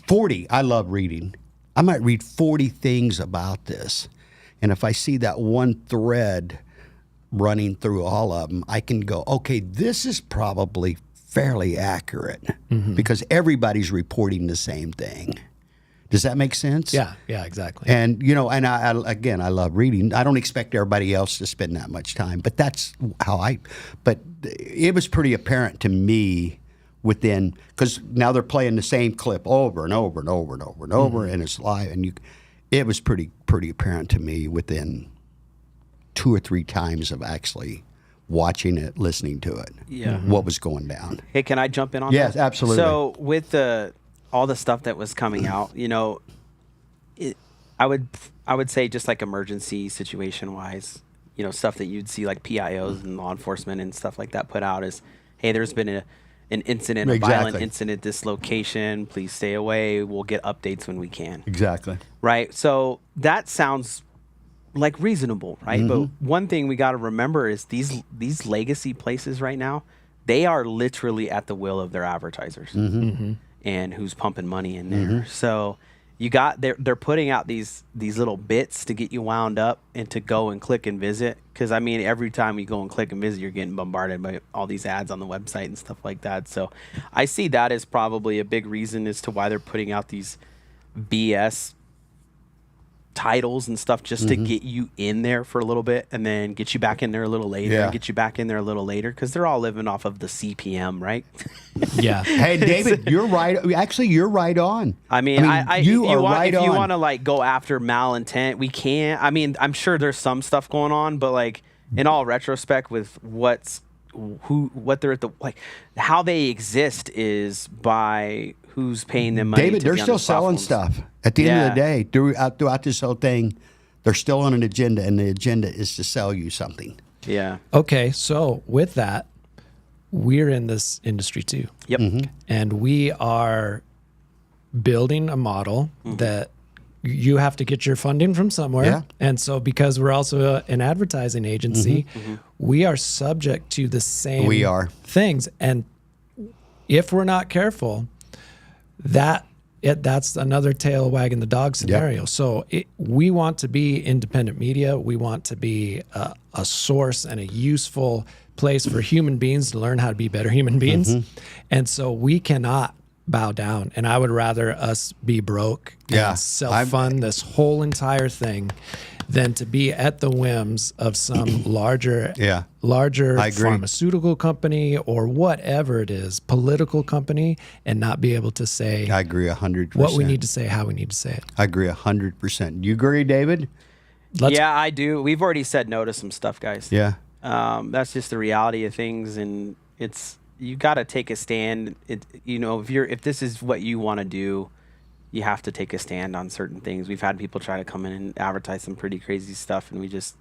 40. I love reading. I might read 40 things about this. And if I see that one thread running through all of them, I can go, okay, this is probably fairly accurate because everybody's reporting the same thing. Does that make sense? Yeah, exactly. And, and I love reading. I don't expect everybody else to spend that much time, but that's how but it was pretty apparent to me within, because now they're playing the same clip over and over and over and over and over, and it's live, and it was pretty apparent to me within 2 or 3 times of actually watching it, listening to it, what was going down. Hey, can I jump in on that? Yes, absolutely. So with all the stuff that was coming out, I would say just like emergency situation wise, stuff that you'd see like PIOs and law enforcement and stuff like that put out is, hey, there's been an incident, a violent incident, this location, please stay away. We'll get updates when we can. Exactly. Right. So that sounds like reasonable, right? But one thing we got to remember is these legacy places right now, they are literally at the will of their advertisers and who's pumping money in there. So they're putting out these little bits to get you wound up and to go and click and visit. Because I mean, every time you go and click and visit, you're getting bombarded by all these ads on the website and stuff like that. So I see that as probably a big reason as to why they're putting out these BS titles and stuff just to get you in there for a little bit and then get you back in there a little later and get you back in there a little later, because they're all living off of the CPM, right? Yeah. Hey, David, you're right. Actually, you're right on. I mean, if you want to like go after malintent, we can't. I mean, I'm sure there's some stuff going on, but like in all retrospect, with what they're at the, like how they exist is by who's paying them money. David, to they're be on still those selling platforms. stuff. At the end of the day, throughout this whole thing, they're still on an agenda, and the agenda is to sell you something. Yeah. Okay, so with that, we're in this industry too. Yep. And we are building a model that you have to get your funding from somewhere. Yeah. And so because we're also an advertising agency, we are subject to the same things. And if we're not careful, that's another tail wagging the dog scenario. Yep. So we want to be independent media. We want to be a source and a useful place for human beings to learn how to be better human beings. And so we cannot bow down. And I would rather us be broke and self-fund this whole entire thing than to be at the whims of some larger pharmaceutical company or whatever it is, political company, and not be able to say, I agree 100%. What we need to say, how we need to say it. I agree 100%. You agree, David? Yeah, I do. We've already said no to some stuff, guys. Yeah. That's just the reality of things, and you got to take a stand. If this is what you want to do, you have to take a stand on certain things. We've had people try to come in and advertise some pretty crazy stuff, and we just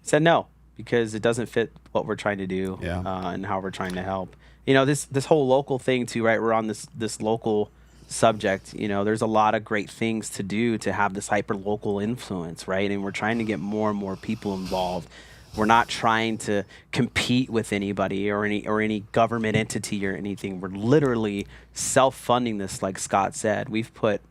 said no because it doesn't fit what we're trying to do and how we're trying to help. This whole local thing too, right? We're on this local subject. There's a lot of great things to do to have this hyper local influence, right? And we're trying to get more and more people involved. We're not trying to compete with anybody or any government entity or anything. We're literally self-funding this, like Scott said. We've put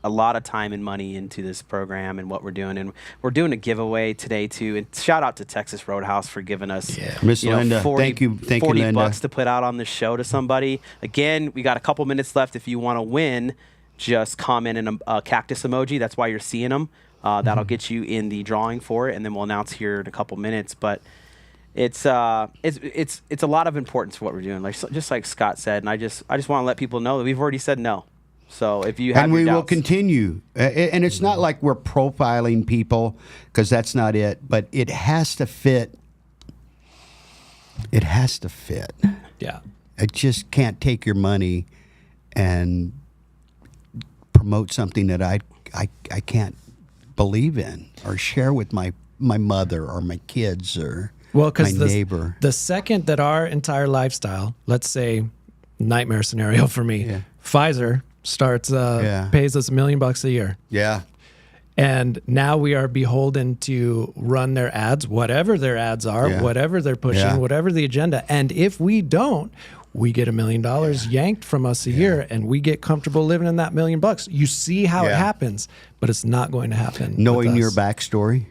a lot of time and money into this program and what we're doing. And we're doing a giveaway today, too. And shout out to Texas Roadhouse for giving us Miss Linda. 40, Thank you, $40 Linda. to put out on the show to somebody. Again, we got a couple minutes left. If you want to win, just comment in a cactus emoji. That's why you're seeing them. That'll get you in the drawing for it, and then we'll announce here in a couple minutes. But it's a lot of importance for what we're doing. Like just like Scott said, and I just want to let people know that we've already said no. So if you have and we your will doubts, continue. And it's not like we're profiling people, because that's not it. But it has to fit. It has to fit. Yeah. I just can't take your money and promote something that I can't believe in or share with my mother or my kids or my neighbor. The second that our entire lifestyle, let's say nightmare scenario for me, Pfizer starts pays us $1 million a year. Yeah. And now we are beholden to run their ads, whatever their ads are, whatever they're pushing, whatever the agenda. And if we don't, we get $1 million yanked from us a year, and we get comfortable living in that $1 million. You see how it happens, but it's not going to happen. Knowing your backstory,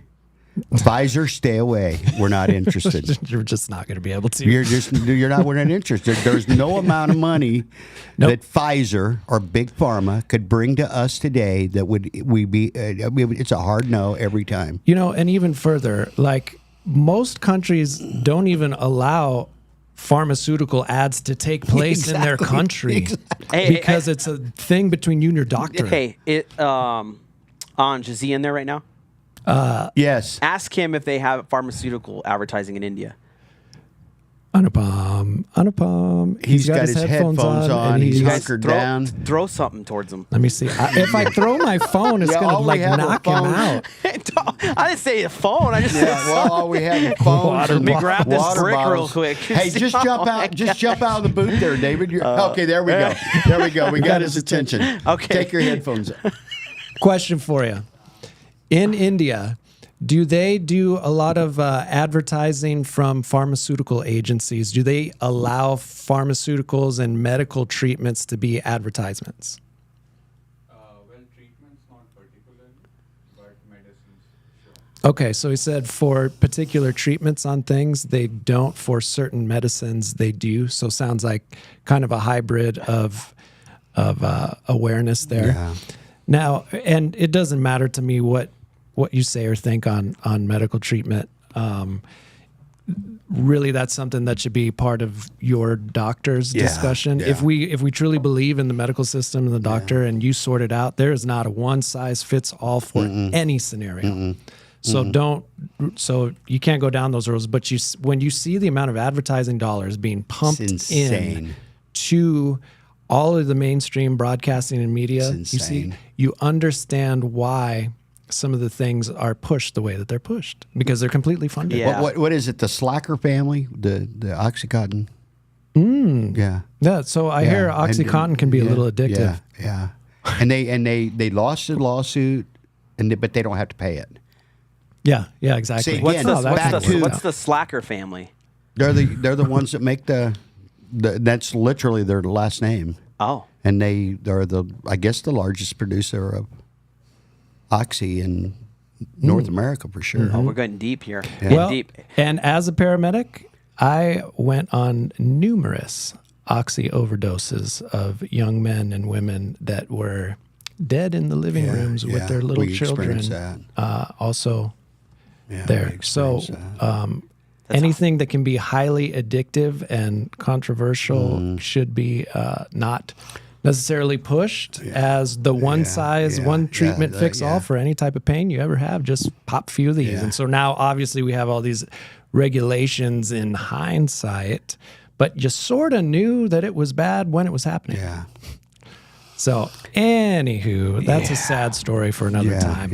Pfizer, stay away. We're not interested. You're just not going to be able to. We're not interested. There's no amount of money that Pfizer or Big Pharma could bring to us today that it's a hard no every time. You know, and even further, like most countries don't even allow pharmaceutical ads to take place in their country because it's a thing between you and your doctor. Hey, Anj, is he in there right now? Yes. Ask him if they have pharmaceutical advertising in India. Anupam. He's got his headphones on. And he's hunkered down. Throw something towards him. Let me see. If I throw my phone, it's going to like knock him out. I didn't say a phone. I just said well, all we have is phones. Let me grab this brick bottles. real quick. Hey, just jump out. Just jump out of the booth there, David. Okay, there we go. There we go. We got his attention. Okay. Take your headphones off. Question for you. In India, do they do a lot of advertising from pharmaceutical agencies? Do they allow pharmaceuticals and medical treatments to be advertisements? Well, treatments not particularly, but medicines, sure. Okay, so he said for particular treatments on things, they don't. For certain medicines, they do. So sounds like kind of a hybrid of awareness there. Yeah. Now, and it doesn't matter to me what you say or think on medical treatment. Really, that's something that should be part of your doctor's discussion. Yeah. If we truly believe in the medical system and the doctor, and you sort it out, there is not a one size fits all for any scenario. So so you can't go down those roads. But when you see the amount of advertising dollars being pumped in to all of the mainstream broadcasting and media, you understand why some of the things are pushed the way that they're pushed, because they're completely funded. Yeah. What is it? The Slacker family, the OxyContin. Yeah. Yeah. So I hear OxyContin can be a little addictive. Yeah. And they lost the lawsuit, but they don't have to pay it. Yeah. Yeah. Exactly. See, What's again, what's the Slacker family? They're the ones that make that's literally their last name. Oh. And they're I guess the largest producer of Oxy in North America for sure. Oh, we're getting deep here. Yeah. Well, Deep. and as a paramedic, I went on numerous Oxy overdoses of young men and women that were dead in the living rooms with their little children. Also there. So anything that can be highly addictive and controversial should be not necessarily pushed as the one treatment fix all for any type of pain you ever have. Just pop a few of these. And so now obviously we have all these regulations in hindsight, but you sort of knew that it was bad when it was happening. Yeah. So anywho, that's a sad story for another time.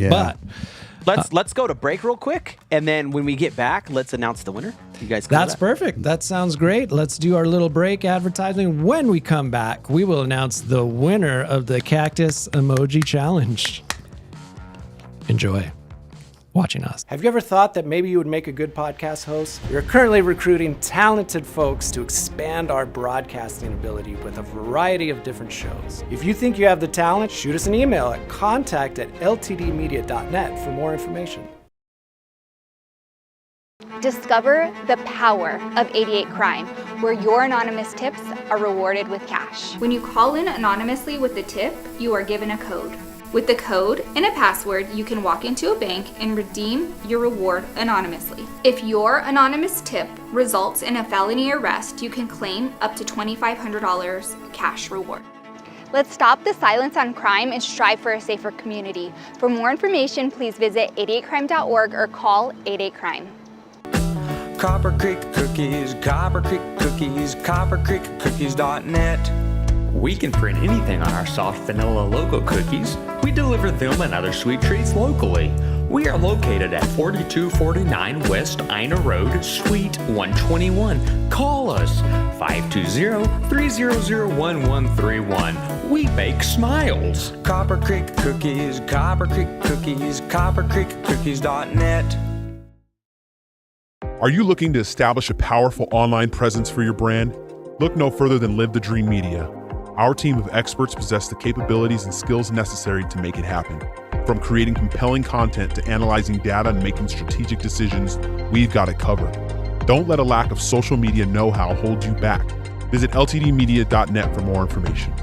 But let's go to break real quick, and then when we get back, let's announce the winner. You guys cool with that's that? perfect. That sounds great. Let's do our little break advertising. When we come back, we will announce the winner of the Cactus Emoji Challenge. Enjoy watching us. Have you ever thought that maybe you would make a good podcast host? We're currently recruiting talented folks to expand our broadcasting ability with a variety of different shows. If you think you have the talent, shoot us an email at contact@ltdmedia.net for more information. Discover the power of 88 Crime, where your anonymous tips are rewarded with cash. When you call in anonymously with the tip, you are given a code. With the code and a password, you can walk into a bank and redeem your reward anonymously. If your anonymous tip results in a felony arrest, you can claim up to $2,500 cash reward. Let's stop the silence on crime and strive for a safer community. For more information, please visit 88crime.org or call 88crime. Copper Creek Cookies, Copper Creek Cookies, coppercreekcookies.net. We can print anything on our soft vanilla logo cookies. We deliver them and other sweet treats locally. We are located at 4249 West Ina Road, Suite 121. Call us 520-300-1131. We bake smiles. Copper Creek Cookies, Copper Creek Cookies, coppercreekcookies.net. Are you looking to establish a powerful online presence for your brand? Look no further than Live the Dream Media. Our team of experts possess the capabilities and skills necessary to make it happen. From creating compelling content to analyzing data and making strategic decisions, we've got it covered. Don't let a lack of social media know-how hold you back. Visit ltdmedia.net for more information.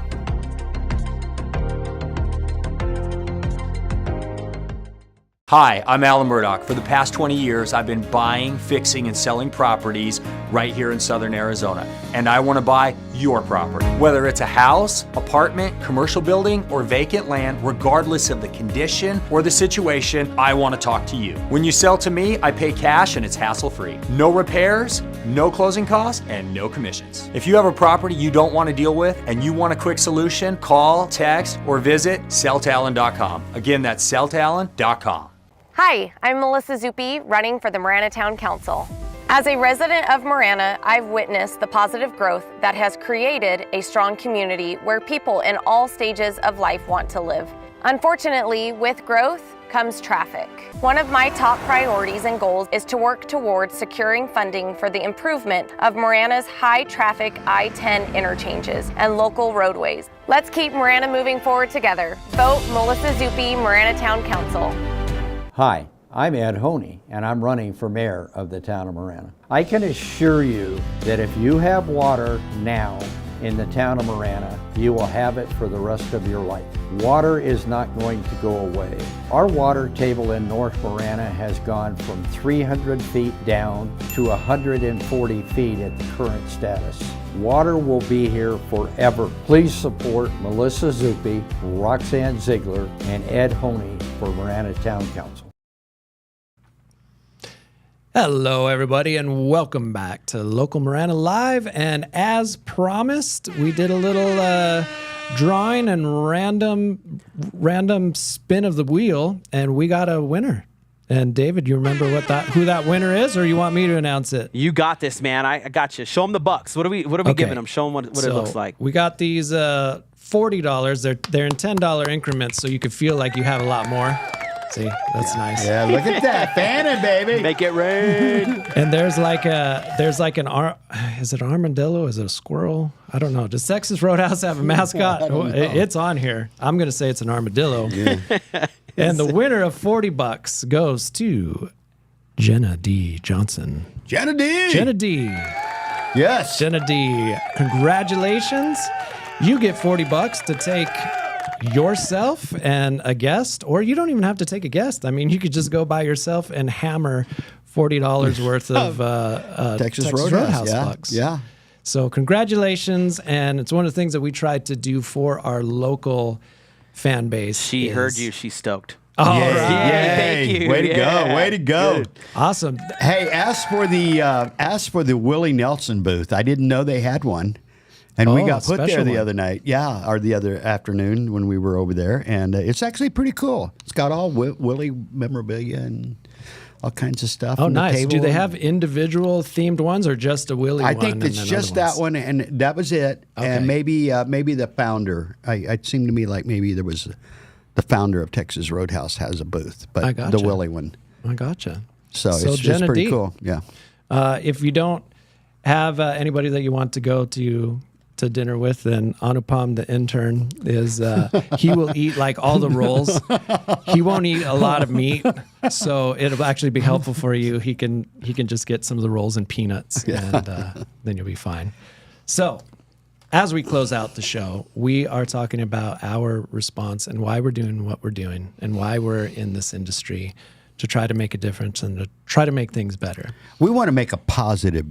Hi, I'm Alan Murdoch. For the past 20 years, I've been buying, fixing, and selling properties right here in Southern Arizona. And I want to buy your property. Whether it's a house, apartment, commercial building, or vacant land, regardless of the condition or the situation, I want to talk to you. When you sell to me, I pay cash and it's hassle-free. No repairs, no closing costs, and no commissions. If you have a property you don't want to deal with and you want a quick solution, call, text, or visit selltalon.com. Again, that's selltalon.com. Hi, I'm Melissa Zuppi, running for the Marana Town Council. As a resident of Marana, I've witnessed the positive growth that has created a strong community where people in all stages of life want to live. Unfortunately, with growth comes traffic. One of my top priorities and goals is to work towards securing funding for the improvement of Marana's high-traffic I-10 interchanges and local roadways. Let's keep Marana moving forward together. Vote Melissa Zuppi, Marana Town Council. Hi, I'm Ed Honey, and I'm running for mayor of the town of Marana. I can assure you that if you have water now in the town of Marana, you will have it for the rest of your life. Water is not going to go away. Our water table in North Marana has gone from 300 feet down to 140 feet at the current status. Water will be here forever. Please support Melissa Zuppi, Roxanne Ziegler, and Ed Honey for Marana Town Council. Hello, everybody, and welcome back to Local Marana Live. And as promised, we did a little drawing and random spin of the wheel, and we got a winner. And David, you remember who that winner is, or you want me to announce it? You got this, man. I got you. Show them the bucks. What are we giving them? Show them what it looks like. We got these $40. They're in $10 increments, so you could feel like you have a lot more. See, that's nice. Yeah, look at that. Fanning, baby. Make it rain. And there's like is it an armadillo? Is it a squirrel? I don't know. Does Texas Roadhouse have a mascot? It's on here. I'm going to say it's an armadillo. Yeah. And the winner of $40 goes to Jenna D. Johnson. Jenna D. Jenna D. Yes. Jenna D. Congratulations. You get $40 to take yourself and a guest, or you don't even have to take a guest. I mean, you could just go by yourself and hammer $40 worth of Texas Roadhouse bucks. Yeah. So congratulations, and it's one of the things that we tried to do for our local fan base. She heard you. She's stoked. Oh, Yay. right. Yay. Thank you. Way to go. Way to go. Good. Awesome. Hey, ask for the Willie Nelson booth. I didn't know they had one. And we got put there the other night. Yeah, or the other afternoon when we were over there. And it's actually pretty cool. It's got all Willie memorabilia and all kinds of stuff. Oh, on the nice. table. Do they have individual themed ones or just a Willie one? I think it's just that one, and that was it. Okay. And maybe the founder. It seemed to me like maybe there was the founder of Texas Roadhouse has a booth, but the Willie one. I gotcha. So it's just pretty cool. Yeah. If you don't have anybody that you want to go to dinner with, then Anupam, the intern, is he will eat like all the rolls. He won't eat a lot of meat, so it'll actually be helpful for you. He can just get some of the rolls and peanuts, and then you'll be fine. So as we close out the show, we are talking about our response and why we're doing what we're doing and why we're in this industry to try to make a difference and to try to make things better. We want to make a positive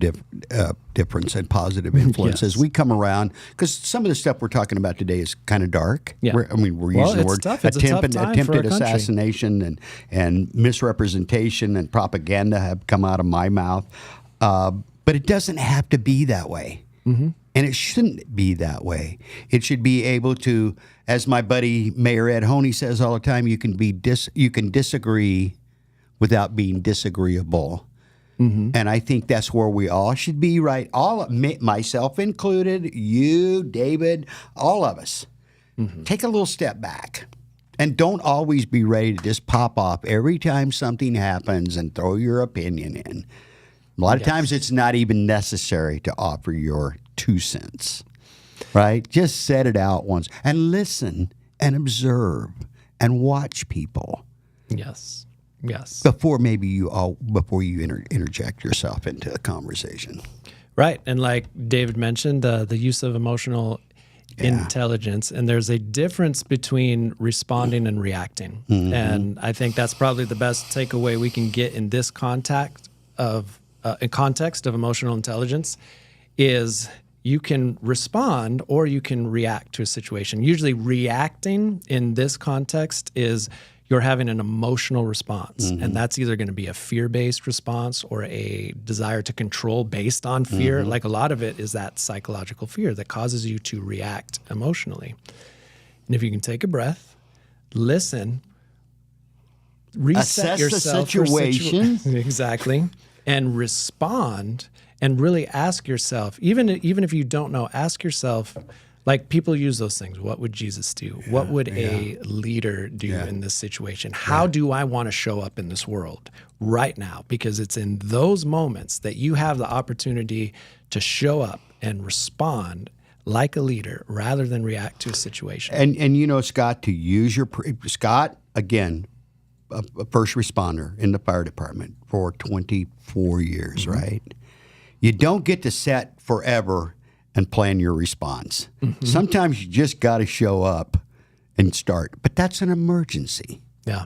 difference and positive influence as we come around, because some of the stuff we're talking about today is kind of dark. Yeah. We're using the word attempted assassination and misrepresentation and propaganda have come out of my mouth. But it doesn't have to be that way. Mm-hmm. And it shouldn't be that way. It should be able to, as my buddy Mayor Ed Honey says all the time, you can disagree without being disagreeable. Mm-hmm. And I think that's where we all should be, right? All myself included, you, David, all of us. Mm-hmm. Take a little step back. And don't always be ready to just pop off every time something happens and throw your opinion in. A lot of times it's not even necessary to offer your 2 cents, right? Just set it out once and listen and observe and watch people. Yes. Yes. Before you interject yourself into a conversation. Right. And like David mentioned, the use of emotional intelligence, and there's a difference between responding and reacting. Mm-hmm. And I think that's probably the best takeaway we can get in this context of emotional intelligence is you can respond or you can react to a situation. Usually reacting in this context is you're having an emotional response. Mm-hmm. And that's either going to be a fear-based response or a desire to control based on fear. Mm-hmm. Like a lot of it is that psychological fear that causes you to react emotionally. And if you can take a breath, listen, reset yourself the situation. Exactly. And respond and really ask yourself, even if you don't know, ask yourself, like people use those things. What would Jesus do? What would a leader do in this situation? How do I want to show up in this world right now? Because it's in those moments that you have the opportunity to show up and respond like a leader rather than react to a situation. And you know, Scott, to use Scott, again, a first responder in the fire department for 24 years, mm-hmm. right? You don't get to set forever and plan your response. Mm-hmm. Sometimes you just got to show up and start. But that's an emergency. Yeah.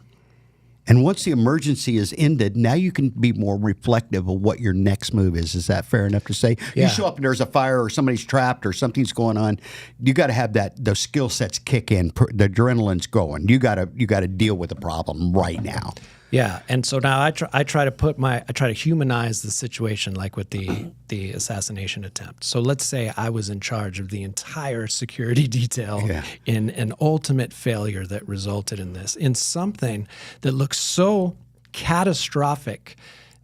And once the emergency is ended, now you can be more reflective of what your next move is. Is that fair enough to say? Yeah. You show up and there's a fire or somebody's trapped or something's going on. You got to have those skill sets kick in. The adrenaline's going. You got to deal with the problem right now. Yeah, and so now I try to humanize the situation, like with the assassination attempt. So let's say I was in charge of the entire security detail in an ultimate failure that resulted in this, in something that looks so catastrophic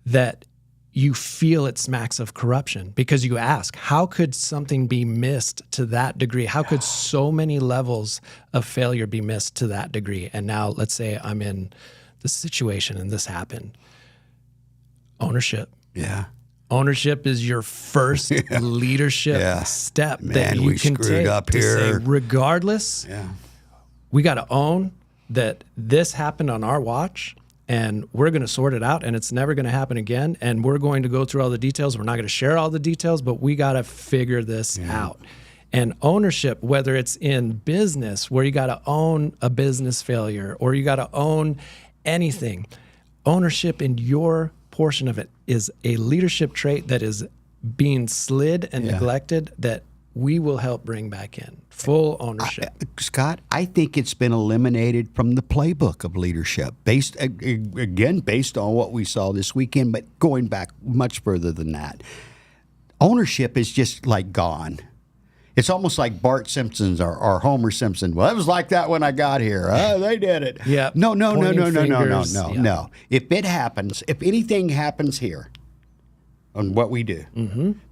that you feel it smacks of corruption, because you ask, how could something be missed to that degree? How could so many levels of failure be missed to that degree? And now let's say I'm in the situation and this happened. Ownership. Yeah. Ownership is your first leadership step that you can take to say, regardless, we got to own that this happened on our watch and we're going to sort it out and it's never going to happen again. And we're going to go through all the details. We're not going to share all the details, but we got to figure this out. And ownership, whether it's in business where you got to own a business failure or you got to own anything, ownership in your portion of it is a leadership trait that is being slid and neglected that we will help bring back in. Full ownership. Scott, I think it's been eliminated from the playbook of leadership, based on what we saw this weekend, but going back much further than that. Ownership is just like gone. It's almost like Bart Simpson's or Homer Simpson. Well, it was like that when I got here. They did it. Yeah. No. If it happens, if anything happens here on what we do,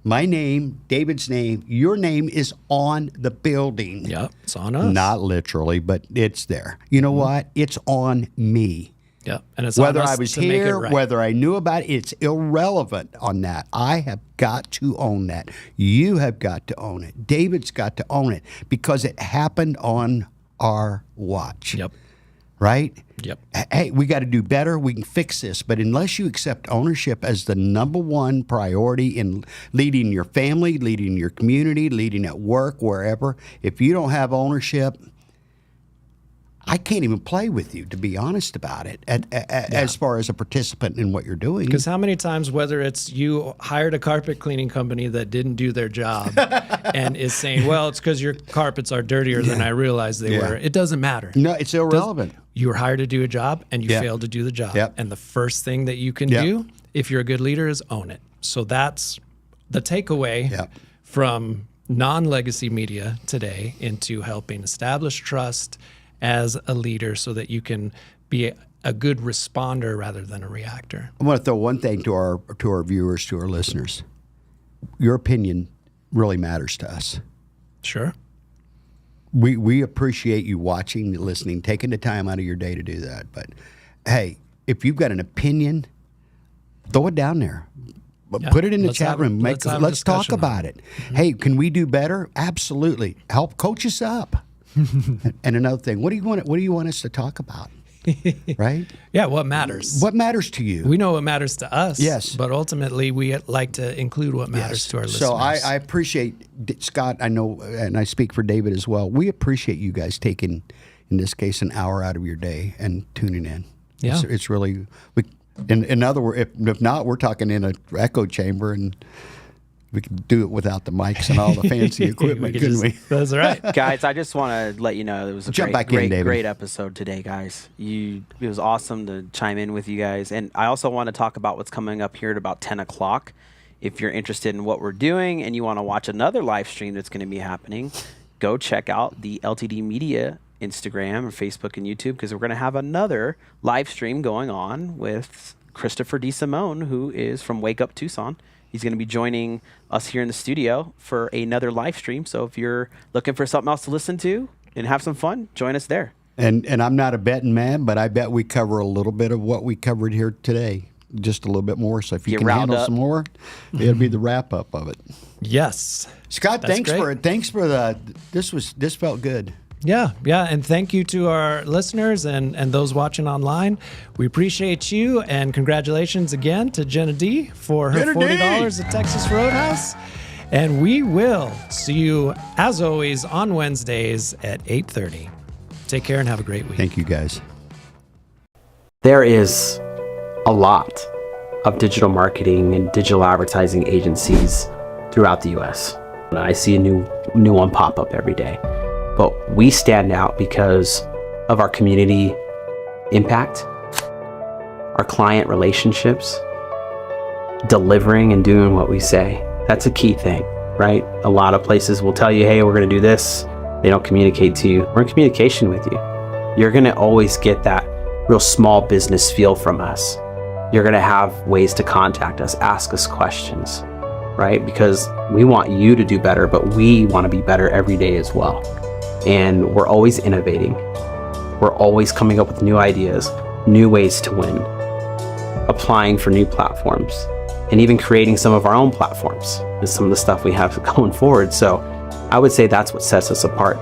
my name, David's name, your name is on the building. Yep, it's on us. Not literally, but it's there. You know what? It's on me. Yeah, and it's whether on us I was to make it here, right. whether I knew about it, it's irrelevant on that. I have got to own that. You have got to own it. David's got to own it because it happened on our watch. Yep. Right? Yep. Hey, we got to do better. We can fix this. But unless you accept ownership as the number one priority in leading your family, leading your community, leading at work, wherever, if you don't have ownership, I can't even play with you, to be honest about it, as far as a participant in what you're doing. Because how many times, whether it's you hired a carpet cleaning company that didn't do their job and is saying, well, it's because your carpets are dirtier than I realized they were. It doesn't matter. No, it's irrelevant. You were hired to do a job and you failed to do the job. And the first thing that you can do, if you're a good leader, is own it. So that's the takeaway from non-legacy media today into helping establish trust as a leader so that you can be a good responder rather than a reactor. I want to throw one thing to our viewers, to our listeners. Your opinion really matters to us. Sure. We appreciate you watching, listening, taking the time out of your day to do that. But hey, if you've got an opinion, throw it down there. Put it in the chat room. Let's talk about it. Hey, can we do better? Absolutely. Help coach us up. And another thing, what do you want us to talk about? Right? Yeah, what matters? What matters to you? We know what matters to us. Yes. But ultimately, we like to include what matters to our listeners. So I appreciate, Scott, I know, and I speak for David as well, we appreciate you guys taking, in this case, an hour out of your day and tuning in. Yeah. It's really, in other words, if not, we're talking in an echo chamber, and we could do it without the mics and all the fancy equipment, couldn't we? That's right. Guys, I just want to let you know it was a great episode today, guys. It was awesome to chime in with you guys. And I also want to talk about what's coming up here at about 10 o'clock. If you're interested in what we're doing and you want to watch another live stream that's going to be happening, go check out the LTD Media Instagram or Facebook and YouTube, because we're going to have another live stream going on with Christopher DeSimone, who is from Wake Up Tucson. He's going to be joining us here in the studio for another live stream. So if you're looking for something else to listen to and have some fun, join us there. And I'm not a betting man, but I bet we cover a little bit of what we covered here today, just a little bit more. So if you can handle some more, it'll be the wrap up of it. Yes, Scott, thanks for this felt good. Yeah, and thank you to our listeners and those watching online. We appreciate you, and congratulations again to Jenna D for her $40 at Texas Roadhouse. And we will see you, as always, on Wednesdays at 8:30. Take care and have a great week. Thank you, guys. There is a lot of digital marketing and digital advertising agencies throughout the U.S. I see a new one pop up every day. But we stand out because of our community impact, our client relationships, delivering and doing what we say. That's a key thing, right? A lot of places will tell you, hey, we're going to do this. They don't communicate to you. We're in communication with you. You're going to always get that real small business feel from us. You're going to have ways to contact us, ask us questions, right? Because we want you to do better, but we want to be better every day as well. And we're always innovating. We're always coming up with new ideas, new ways to win, applying for new platforms, and even creating some of our own platforms is some of the stuff we have going forward. So I would say that's what sets us apart.